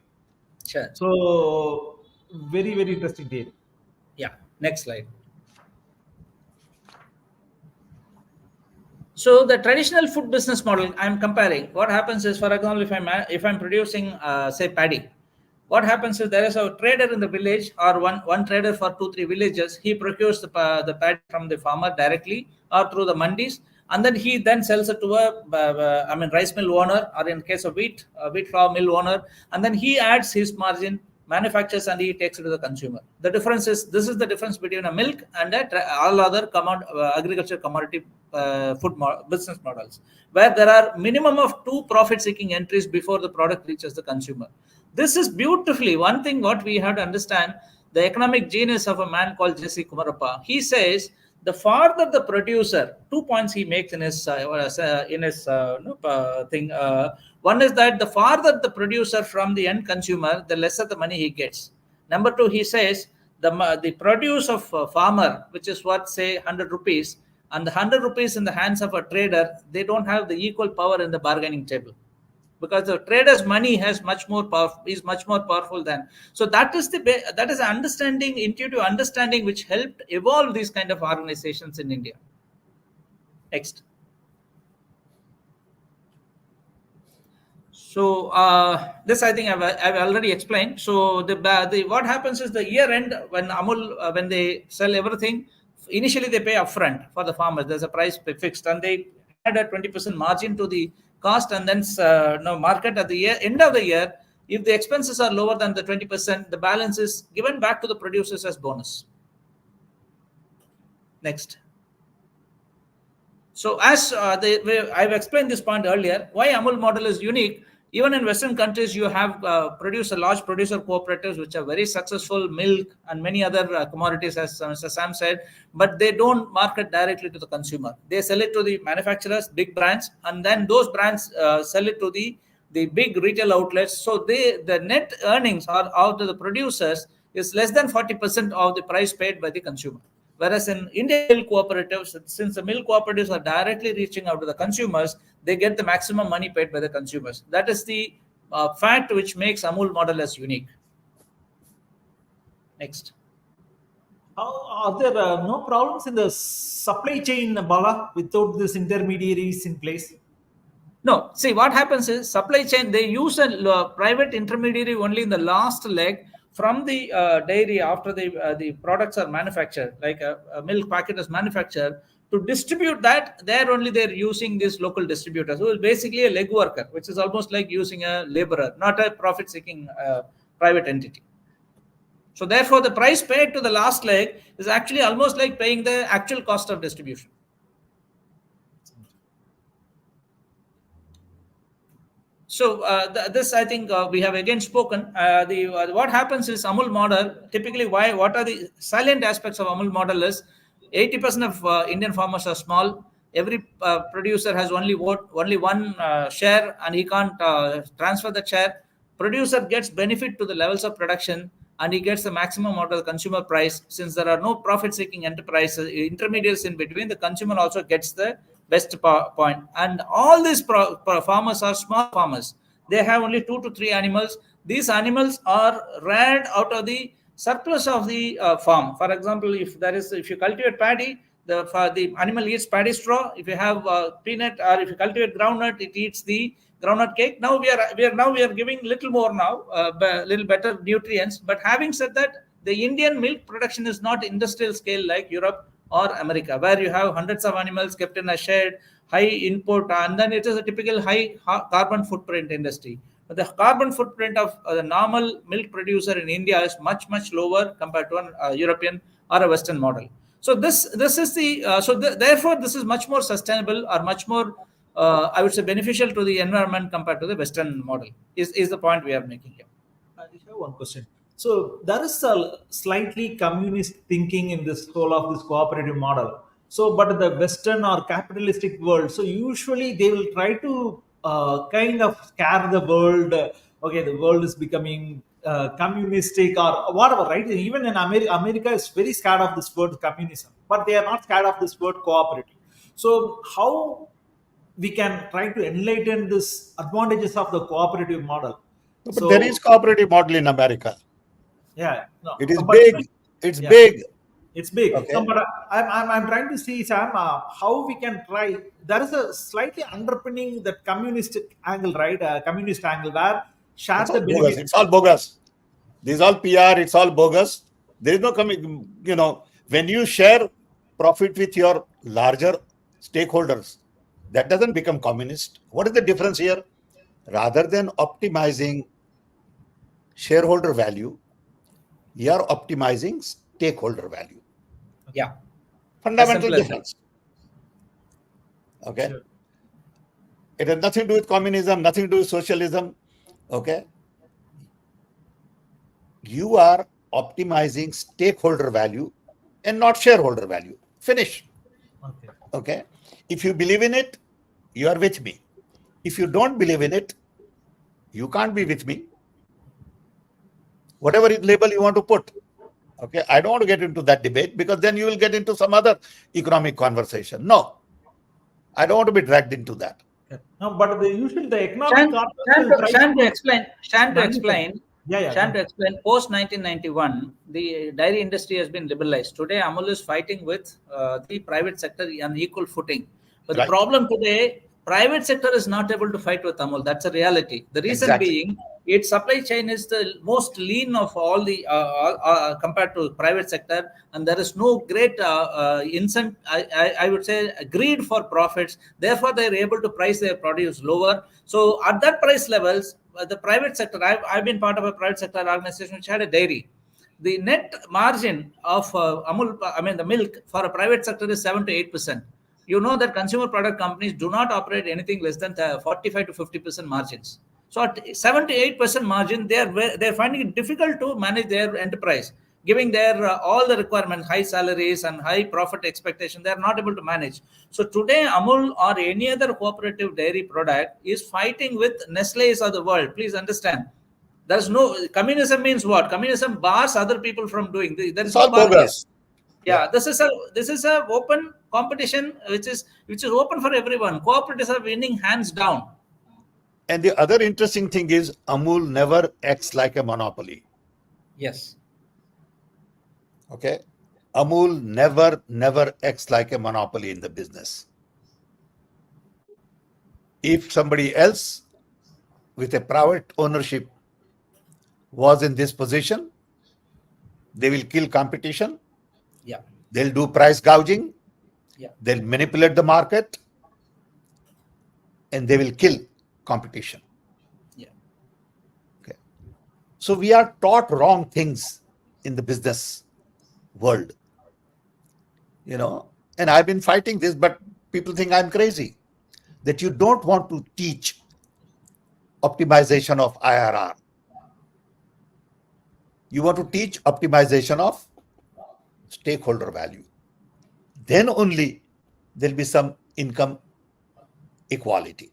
Sure. So very, very interesting data. Yeah. Next slide. So the traditional food business model, I'm comparing. What happens is, for example, if I'm producing, say, paddy, what happens is there is a trader in the village, or one trader for 2-3 villages. He procures the paddy from the farmer directly or through the mandis, and then he then sells it to a rice mill owner, or in case of wheat flour mill owner, and then he adds his margin, manufactures, and he takes it to the consumer. The difference is, this is the difference between a milk and all other agriculture commodity business models, where there are minimum of 2 profit-seeking entries before the product reaches the consumer. This is beautifully one thing what we have to understand, the economic genius of a man called Jesse Kumarappa. He says, the farther the producer, 2 points he makes in his thing. One is that the farther the producer from the end consumer, the lesser the money he gets. Number 2, he says the produce of a farmer, which is what, say, 100 rupees, and the 100 rupees in the hands of a trader, they don't have the equal power in the bargaining table, because the trader's money has much more power, is much more powerful than. So that is understanding, intuitive understanding, which helped evolve these kind of organizations in India. Next. So this, I think I've already explained. So what happens is, the year end, when Amul, when they sell everything, initially they pay upfront for the farmers. There's a price fixed, and they add a 20% margin to the cost and then market at the end of the year. If the expenses are lower than the 20%, the balance is given back to the producers as bonus. Next. So as I've explained this point earlier, why Amul model is unique. Even in Western countries, you have large producer cooperatives, which are very successful, milk and many other commodities, as Mr. Sam said, but they don't market directly to the consumer. They sell it to the manufacturers, big brands, and then those brands sell it to the big retail outlets. So the net earnings are out of the producers is less than 40% of the price paid by the consumer. Whereas in Indian milk cooperatives, since the milk cooperatives are directly reaching out to the consumers, they get the maximum money paid by the consumers. That is the fact which makes Amul model as unique. Next. Are there no problems in the supply chain, Bala, without these intermediaries in place? No, see what happens is supply chain, they use a private intermediary only in the last leg from the dairy after the products are manufactured, like a milk packet is manufactured. To distribute that, there only they're using this local distributor. So it's basically a leg worker, which is almost like using a laborer, not a profit-seeking private entity. So therefore, the price paid to the last leg is actually almost like paying the actual cost of distribution. So this, I think, we have again spoken. What happens is Amul model, typically what are the salient aspects of Amul model is 80% of Indian farmers are small. Every producer has only one share, and he can't transfer the share. Producer gets benefit to the levels of production, and he gets the maximum out of the consumer price. Since there are no profit-seeking enterprises, intermediaries in between, the consumer also gets the best point. And all these farmers are small farmers. They have only 2 to 3 animals. These animals are reared out of the surplus of the farm. For example, if you cultivate paddy, the animal eats paddy straw. If you have peanut, or if you cultivate groundnut, it eats the groundnut cake. Now we are giving little more now, little better nutrients. But having said that, the Indian milk production is not industrial scale like Europe or America, where you have hundreds of animals kept in a shed, high input, and then it is a typical high carbon footprint industry. But the carbon footprint of the normal milk producer in India is much lower compared to a European or a Western model. So this is the therefore this is much more sustainable, or much more I would say beneficial to the environment compared to the Western model. Is the point we are making here. I have one question. So there is a slightly communist thinking in this whole of this cooperative model. So, but in the Western or capitalistic world, so usually they will try to kind of scare the world. Okay, the world is becoming communistic or whatever, right? Even in America is very scared of this word communism, but they are not scared of this word cooperative. So, how we can try to enlighten this advantages of the cooperative model? But there is cooperative model in America. Yeah, no, It is but big. It's yeah, big. it's big. Okay. No, but I'm trying to see, Sam, how we can try. There is a slightly underpinning that communist angle, right? Communist angle where share It's the all bogus. benefit. It's all bogus. This is all PR. It's all bogus. There is no when you share profit with your larger stakeholders, that doesn't become communist. What is the difference here? Rather than optimizing shareholder value, you are optimizing stakeholder value. Yeah. Fundamental As simple as difference. Okay. Sure. It has nothing to do with communism, nothing to do with socialism. Okay. You are optimizing stakeholder value and not shareholder value. Finish. Okay. Okay. If you believe in it, you are with me. If you don't believe in it, you can't be with me. Whatever label you want to put. Okay. I don't want to get into that debate, because then you will get into some other economic conversation. No. I don't want to be dragged into that. No, but usually the economic Shan to explain. Yeah. Shan to explain. Post 1991, the dairy industry has been liberalized. Today, Amul is fighting with the private sector on equal footing. But the Right. problem today, private sector is not able to fight with Amul. That's a reality. The reason Exactly. being, its supply chain is the most lean of all the compared to private sector, and there is no great I would say greed for profits. Therefore, they are able to price their produce lower. So at that price levels, the private sector, I've been part of a private sector organization which had a dairy. The net margin of Amul, I mean the milk for a private sector is 7 to 8%. You know that consumer product companies do not operate anything less than 45 to 50% margins. So at 7 to 8% margin, they're finding it difficult to manage their enterprise, giving their all the requirements, high salaries and high profit expectation. They are not able to manage. So today, Amul or any other cooperative dairy product is fighting with Nestle's of the world. Please understand. There's no communism means what? Communism bars other people from doing. There is It's no all bar there. bogus. Yeah, this is a open competition which is open for everyone. Cooperatives are winning hands down. And the other interesting thing is Amul never acts like a monopoly. Yes. Okay. Amul never acts like a monopoly in the business. If somebody else with a private ownership was in this position, they will kill competition. Yeah. They'll do price gouging. Yeah. They'll manipulate the market, and they will kill competition. Yeah. Okay. So we are taught wrong things in the business world, and I've been fighting this, but people think I'm crazy, that you don't want to teach optimization of IRR. You want to teach optimization of stakeholder value. Then only there'll be some income equality.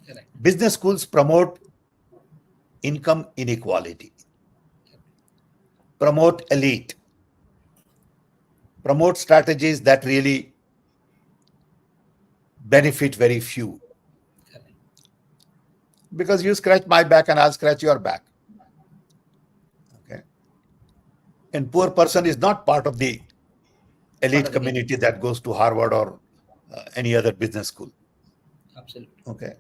Correct. Business schools promote income inequality, promote elite, promote strategies that really benefit very few. Correct. Because you scratch my back and I'll scratch your back. Okay. And poor person is not part of the elite community that goes to Harvard or any other business school. Absolutely. Okay.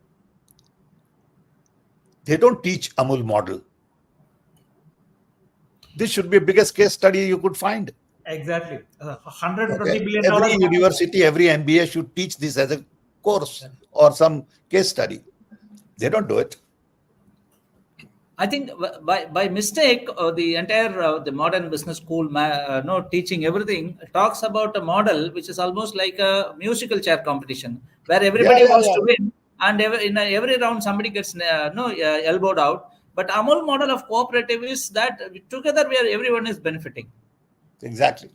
They don't teach Amul model. This should be the biggest case study you could find. Exactly. $120 Okay. billion. Every university, every MBA should teach this as a course or some case study. They don't do it. I think by mistake, the entire the modern business school, teaching everything talks about a model which is almost like a musical chair competition where everybody wants to win, and in every round somebody gets elbowed out. But Amul model of cooperative is that together everyone is benefiting. Exactly.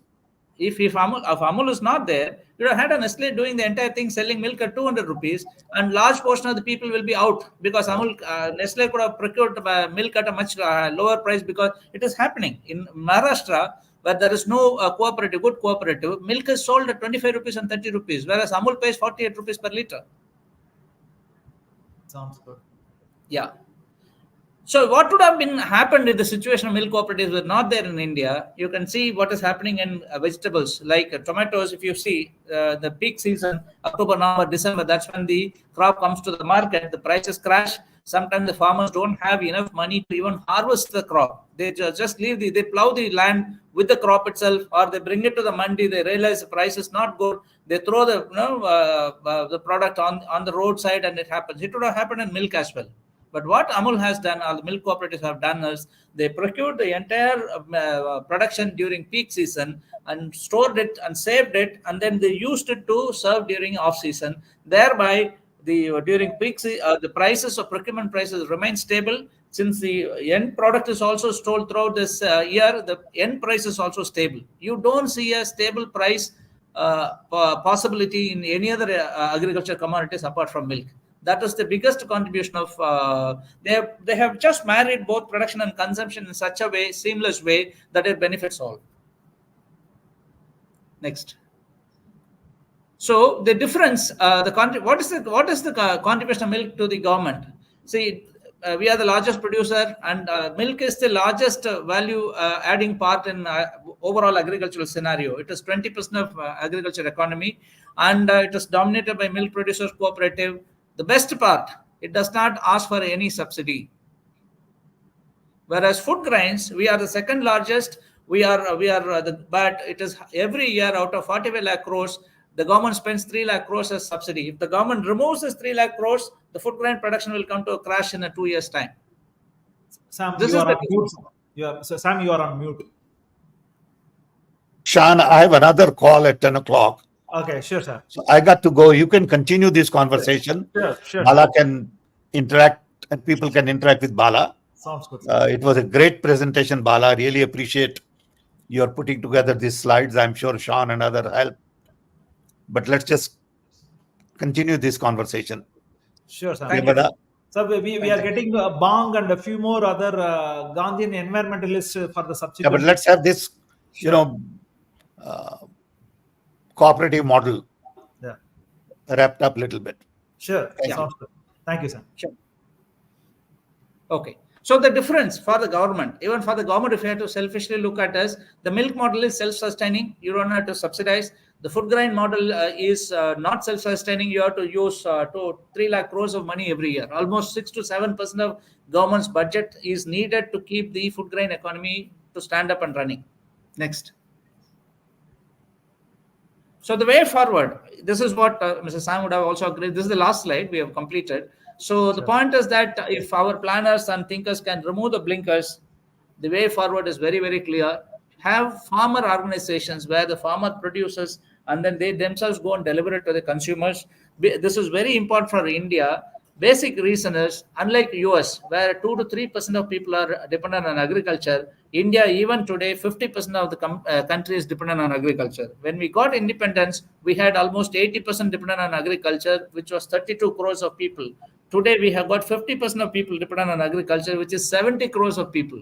If Amul is not there, you would have had a Nestle doing the entire thing, selling milk at 200 rupees, and large portion of the people will be out because Nestle could have procured milk at a much lower price, because it is happening in Maharashtra where there is no good cooperative. Milk is sold at 25 rupees and 30 rupees, whereas Amul pays 48 rupees per liter. Sounds good. Yeah. So what would have been happened if the situation of milk cooperatives were not there in India? You can see what is happening in vegetables like tomatoes. If you see the peak season, October, November, December, that's when the crop comes to the market. The prices crash. Sometimes the farmers don't have enough money to even harvest the crop. They just leave they plow the land with the crop itself, or they bring it to the mandi. They realize the price is not good. They throw the product on the roadside, and it happens. It would have happened in milk as well. But what Amul has done, or the milk cooperatives have done, is they procured the entire production during peak season and stored it and saved it, and then they used it to serve during off season. Thereby, during peak the prices of procurement prices remain stable. Since the end product is also stored throughout this year, the end price is also stable. You don't see a stable price possibility in any other agriculture commodities apart from milk. That is the biggest contribution of they have just married both production and consumption in such a way, seamless way, that it benefits all. Next. So the difference, what is the contribution of milk to the government? See, we are the largest producer, and milk is the largest value adding part in overall agricultural scenario. It is 20% of agriculture economy, and it is dominated by milk producers cooperative. The best part, it does not ask for any subsidy. Whereas food grains, we are the second largest. But it is every year out of 45 lakh crores, the government spends 3 lakh crores as subsidy. If the government removes this 3 lakh crores, the food grain production will come to a crash in a 2 years' time. Sam, This you is are the on mute. difference. So Sam, you are on mute. Shan, I have another call at 10 o'clock. Okay, sure, sir. So I got to go. You can continue this conversation. Sure. Bala can interact and people can interact with Bala. Sounds good, sir. It was a great presentation, Bala. Really appreciate your putting together these slides. I'm sure Sean and other help. But let's just continue this conversation. Sure, Sam. Thank you. Bala? So we are getting Bang and a few more other Gandhian environmentalists for the Yeah, subsequent. but let's have this, cooperative model Yeah. wrapped up a little bit. Sure. Yeah. Sounds good. Thank you, Sam. Sure. Okay. So the difference for the government, even for the government, if you have to selfishly look at us, the milk model is self-sustaining. You don't have to subsidize. The food grain model is not self-sustaining. You have to use 3 lakh crores of money every year. Almost 6 to 7% of government's budget is needed to keep the food grain economy to stand up and running. Next. So the way forward, this is what Mr. Sam would have also agreed. This is the last slide we have completed. So the point is that if our planners and thinkers can remove the blinkers, the way forward is very, very clear. Have farmer organizations where the farmer produces and then they themselves go and deliver it to the consumers. This is very important for India. Basic reason is, unlike US, where 2 to 3% of people are dependent on agriculture, India, even today, 50% of the country is dependent on agriculture. When we got independence, we had almost 80% dependent on agriculture, which was 32 crores of people. Today, we have got 50% of people dependent on agriculture, which is 70 crores of people.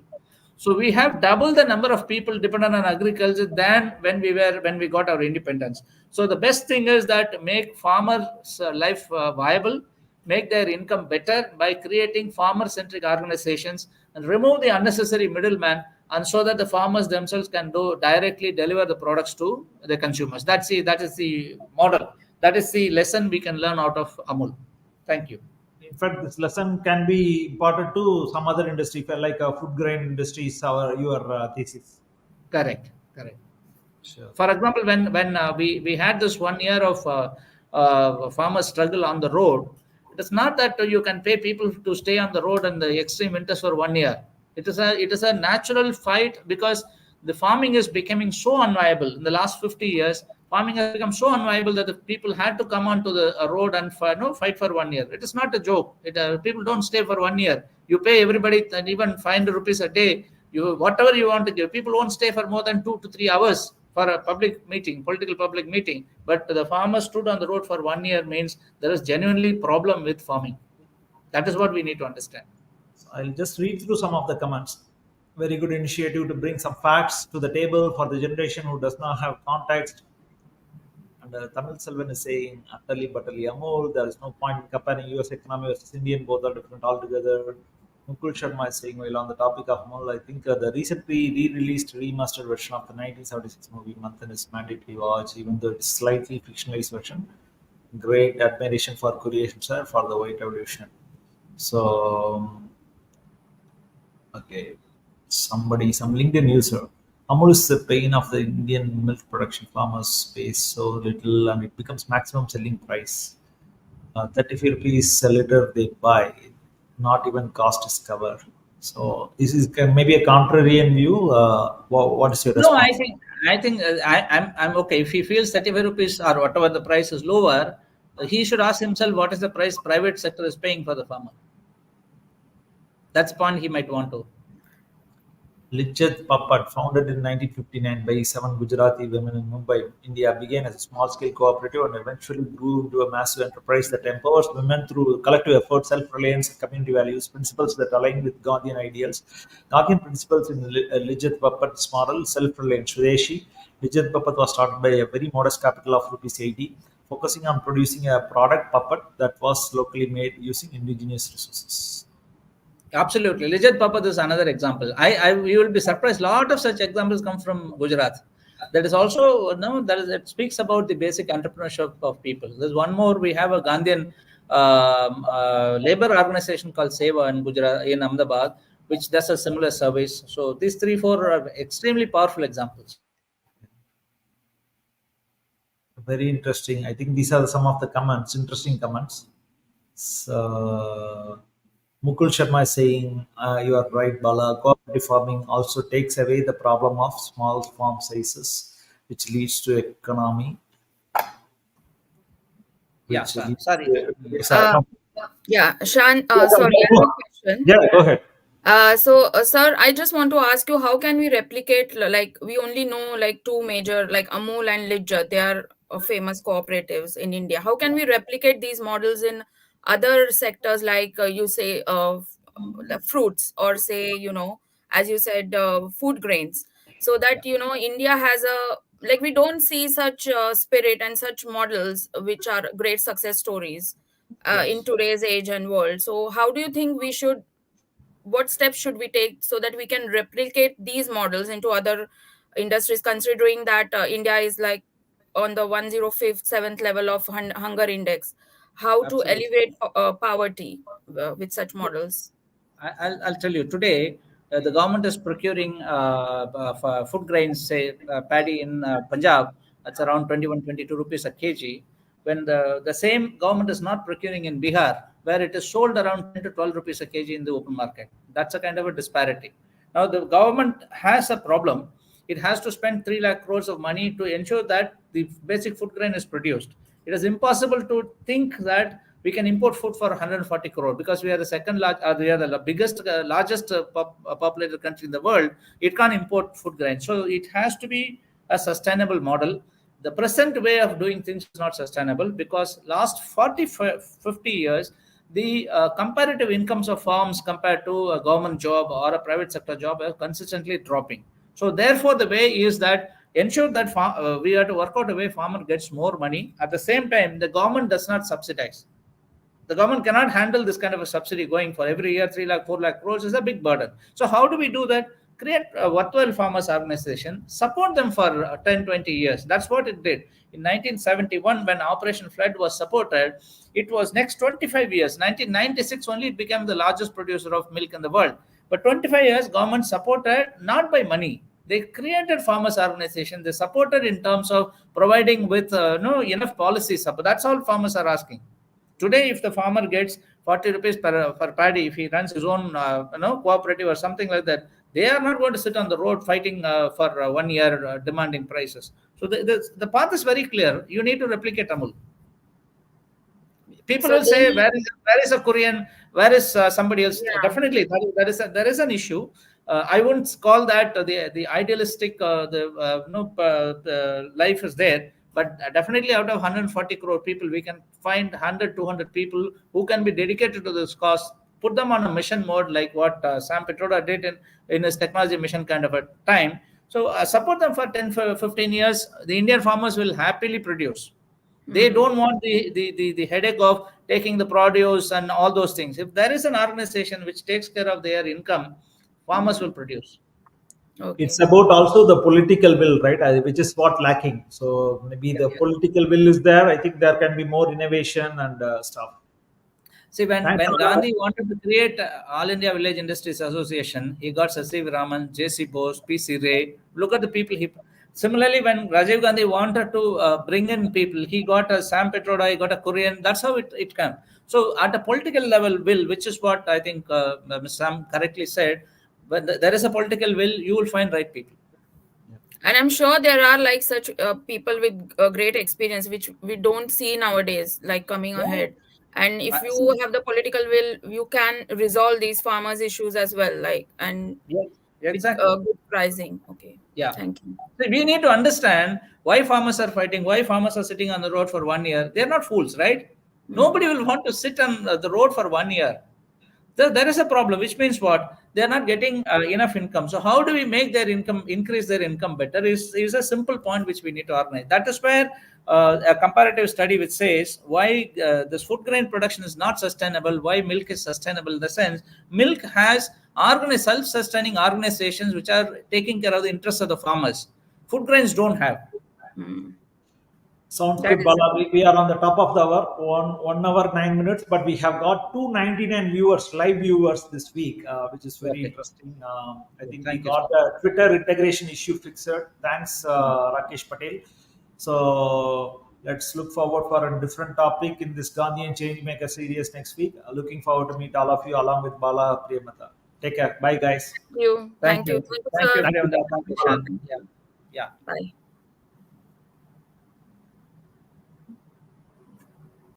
So we have double the number of people dependent on agriculture than when we got our independence. So the best thing is that make farmers' life viable, make their income better by creating farmer-centric organizations and remove the unnecessary middleman, and so that the farmers themselves can directly deliver the products to the consumers. That is the model. That is the lesson we can learn out of Amul. Thank you. In fact, this lesson can be imparted to some other industry, like food grain industries, your thesis. Correct. Sure. For example, when we had this 1 year of farmers struggle on the road, it is not that you can pay people to stay on the road in the extreme winters for 1 year. It is a natural fight, because the farming is becoming so unviable. In the last 50 years, farming has become so unviable that the people had to come onto the road and fight for 1 year. It is not a joke. People don't stay for 1 year. You pay everybody and even 500 rupees a day. Whatever you want to give. People won't stay for more than 2 to 3 hours for a political public meeting. But the farmers stood on the road for 1 year means there is genuinely problem with farming. That is what we need to understand. I'll just read through some of the comments. Very good initiative to bring some facts to the table for the generation who does not have context. And Tamil Selvan is saying, utterly butterly Amul, there is no point in comparing US economy versus Indian, both are different altogether. Mukul Sharma is saying, while on the topic of Amul, I think the recently re-released remastered version of the 1976 movie Manthan is mandatory watch, even though it's slightly fictionalized version. Great admiration for Kurien, sir, for the white evolution. So, okay, some LinkedIn user. Amul is the pain of the Indian milk production. Farmers pay so little and it becomes maximum selling price. 35 rupees a liter they buy, not even cost is covered. So this is maybe a contrarian view. What is your response? No, I think I'm okay. If he feels 35 rupees or whatever the price is lower, he should ask himself what is the price private sector is paying for the farmer. That's the point he might want to. Lichet Papat, founded in 1959 by 7 Gujarati women in Mumbai, India, began as a small-scale cooperative and eventually grew into a massive enterprise that empowers women through collective effort, self-reliance, and community values, principles that align with Gandhian ideals. Gandhian principles in Lichet Papat's model, self-reliance, Swadeshi. Lichet Papat was started by a very modest capital of rupees 80, focusing on producing a product puppet that was locally made using indigenous resources. Absolutely. Lichet Papat is another example. You will be surprised. A lot of such examples come from Gujarat. That is also, it speaks about the basic entrepreneurship of people. There's one more. We have a Gandhian labor organization called Seva in Gujarat, in Ahmedabad, which does a similar service. So these 3-4 are extremely powerful examples. Very interesting. I think these are some of the comments, interesting comments. So, Mukul Sharma is saying, you are right, Bala. Cooperative farming also takes away the problem of small farm sizes, which leads to economy. Yeah, Which leads sorry. sorry, no. Yeah, Shan, Yeah, sorry, I have a question. yeah, go ahead. Sir, I just want to ask you, how can we replicate, like, we only know like two major, like Amul and Lijja, they are famous cooperatives in India. How can we replicate these models in other sectors, like you say, the fruits, or say, as you said, food grains, so that, India has like, we don't see such spirit and such models, which are great success stories in Yes. today's age and world. So how do you think we should, what steps should we take so that we can replicate these models into other industries, considering that India is like on the 105th 7th level of hunger index? How to Absolutely. elevate poverty with such models? I'll tell you today, the government is procuring for food grains, say paddy in Punjab, that's around 21, 22 rupees a kg. When the same government is not procuring in Bihar, where it is sold around 10 to 12 rupees a kg in the open market. That's a kind of a disparity. Now, the government has a problem. It has to spend 3 lakh crores of money to ensure that the basic food grain is produced. It is impossible to think that we can import food for 140 crore because we are the second large, we are the biggest, largest populated country in the world. It can't import food grain. So it has to be a sustainable model. The present way of doing things is not sustainable because last 40, 50 years, the comparative incomes of farms compared to a government job or a private sector job are consistently dropping. So therefore, the way is that ensure that we have to work out a way farmer gets more money. At the same time, the government does not subsidize. The government cannot handle this kind of a subsidy going for every year 3 lakh 4 lakh crores is a big burden. So how do we do that? Create a worthwhile farmers organization, support them for 10-20 years. That's what it did in 1971 when Operation Flood was supported. It was next 25 years. 1996 only it became the largest producer of milk in the world. But 25 years government supported not by money. They created farmers organization. They supported in terms of providing with enough policy support. That's all farmers are asking. Today, if the farmer gets 40 rupees per paddy, if he runs his own cooperative or something like that, they are not going to sit on the road fighting for 1 year demanding prices. So the path is very clear. You need to replicate Amul. People So will say, then, where is a Korean? Where is somebody else? yeah. Definitely, there is an issue. I wouldn't call that the idealistic life is there, but definitely out of 140 crore people, we can find 100, 200 people who can be dedicated to this cause. Put them on a mission mode, like what Sam Petroda did in his technology mission kind of a time. So support them for 10, 15 years. The Indian farmers will happily produce. They don't want the headache of taking the produce and all those things. If there is an organization which takes care of their income, farmers will produce. It's Okay. about also the political will, right? Which is what lacking. So maybe Yeah, the yeah. political will is there. I think there can be more innovation and stuff. See, when Thanks a lot. Gandhi wanted to create All India Village Industries Association, he got Sasi Raman, J.C. Bose, P.C. Ray. Look at the people he. Similarly, when Rajiv Gandhi wanted to bring in people, he got a Sam Petroda, he got a Korean. That's how it came. So at a political level, will, which is what I think Mr. Sam correctly said, when there is a political will, you will find right people. And I'm sure there are like such people with great experience, which we don't see nowadays, like coming Yeah. ahead. And if See, you have the political will, you can resolve these farmers' issues as well, like, and yes, with exactly. good pricing. Okay, Yeah. thank you. So we need to understand why farmers are fighting, why farmers are sitting on the road for 1 year. They're not fools, right? Mm. Nobody will want to sit on the road for 1 year. There is a problem, which means what? They're not getting enough income. So how do we make their income, increase their income better is a simple point which we need to organize. That is where a comparative study which says why this food grain production is not sustainable, why milk is sustainable. In the sense, milk has self-sustaining organizations which are taking care of the interests of the farmers. Food grains don't have. Mm. Sounds That good, is Bala. We are on the top of the hour, 1 hour 9 minutes, but we have got 299 viewers, live viewers this week, which is very Okay. interesting. I think we Thank you, got sir. the Twitter integration issue fixed. Thanks, Rakesh Patel. So let's look forward for a different topic in this Gandhian Changemaker series next week. Looking forward to meet all of you along with Bala Priyamata. Take care. Bye, guys. you. Thank Thank you. you. Thank you, Thank you, sir. Thank you. Priyamada. Thank Thank you, you, Bala. Shan. Yeah. Yeah. Bye.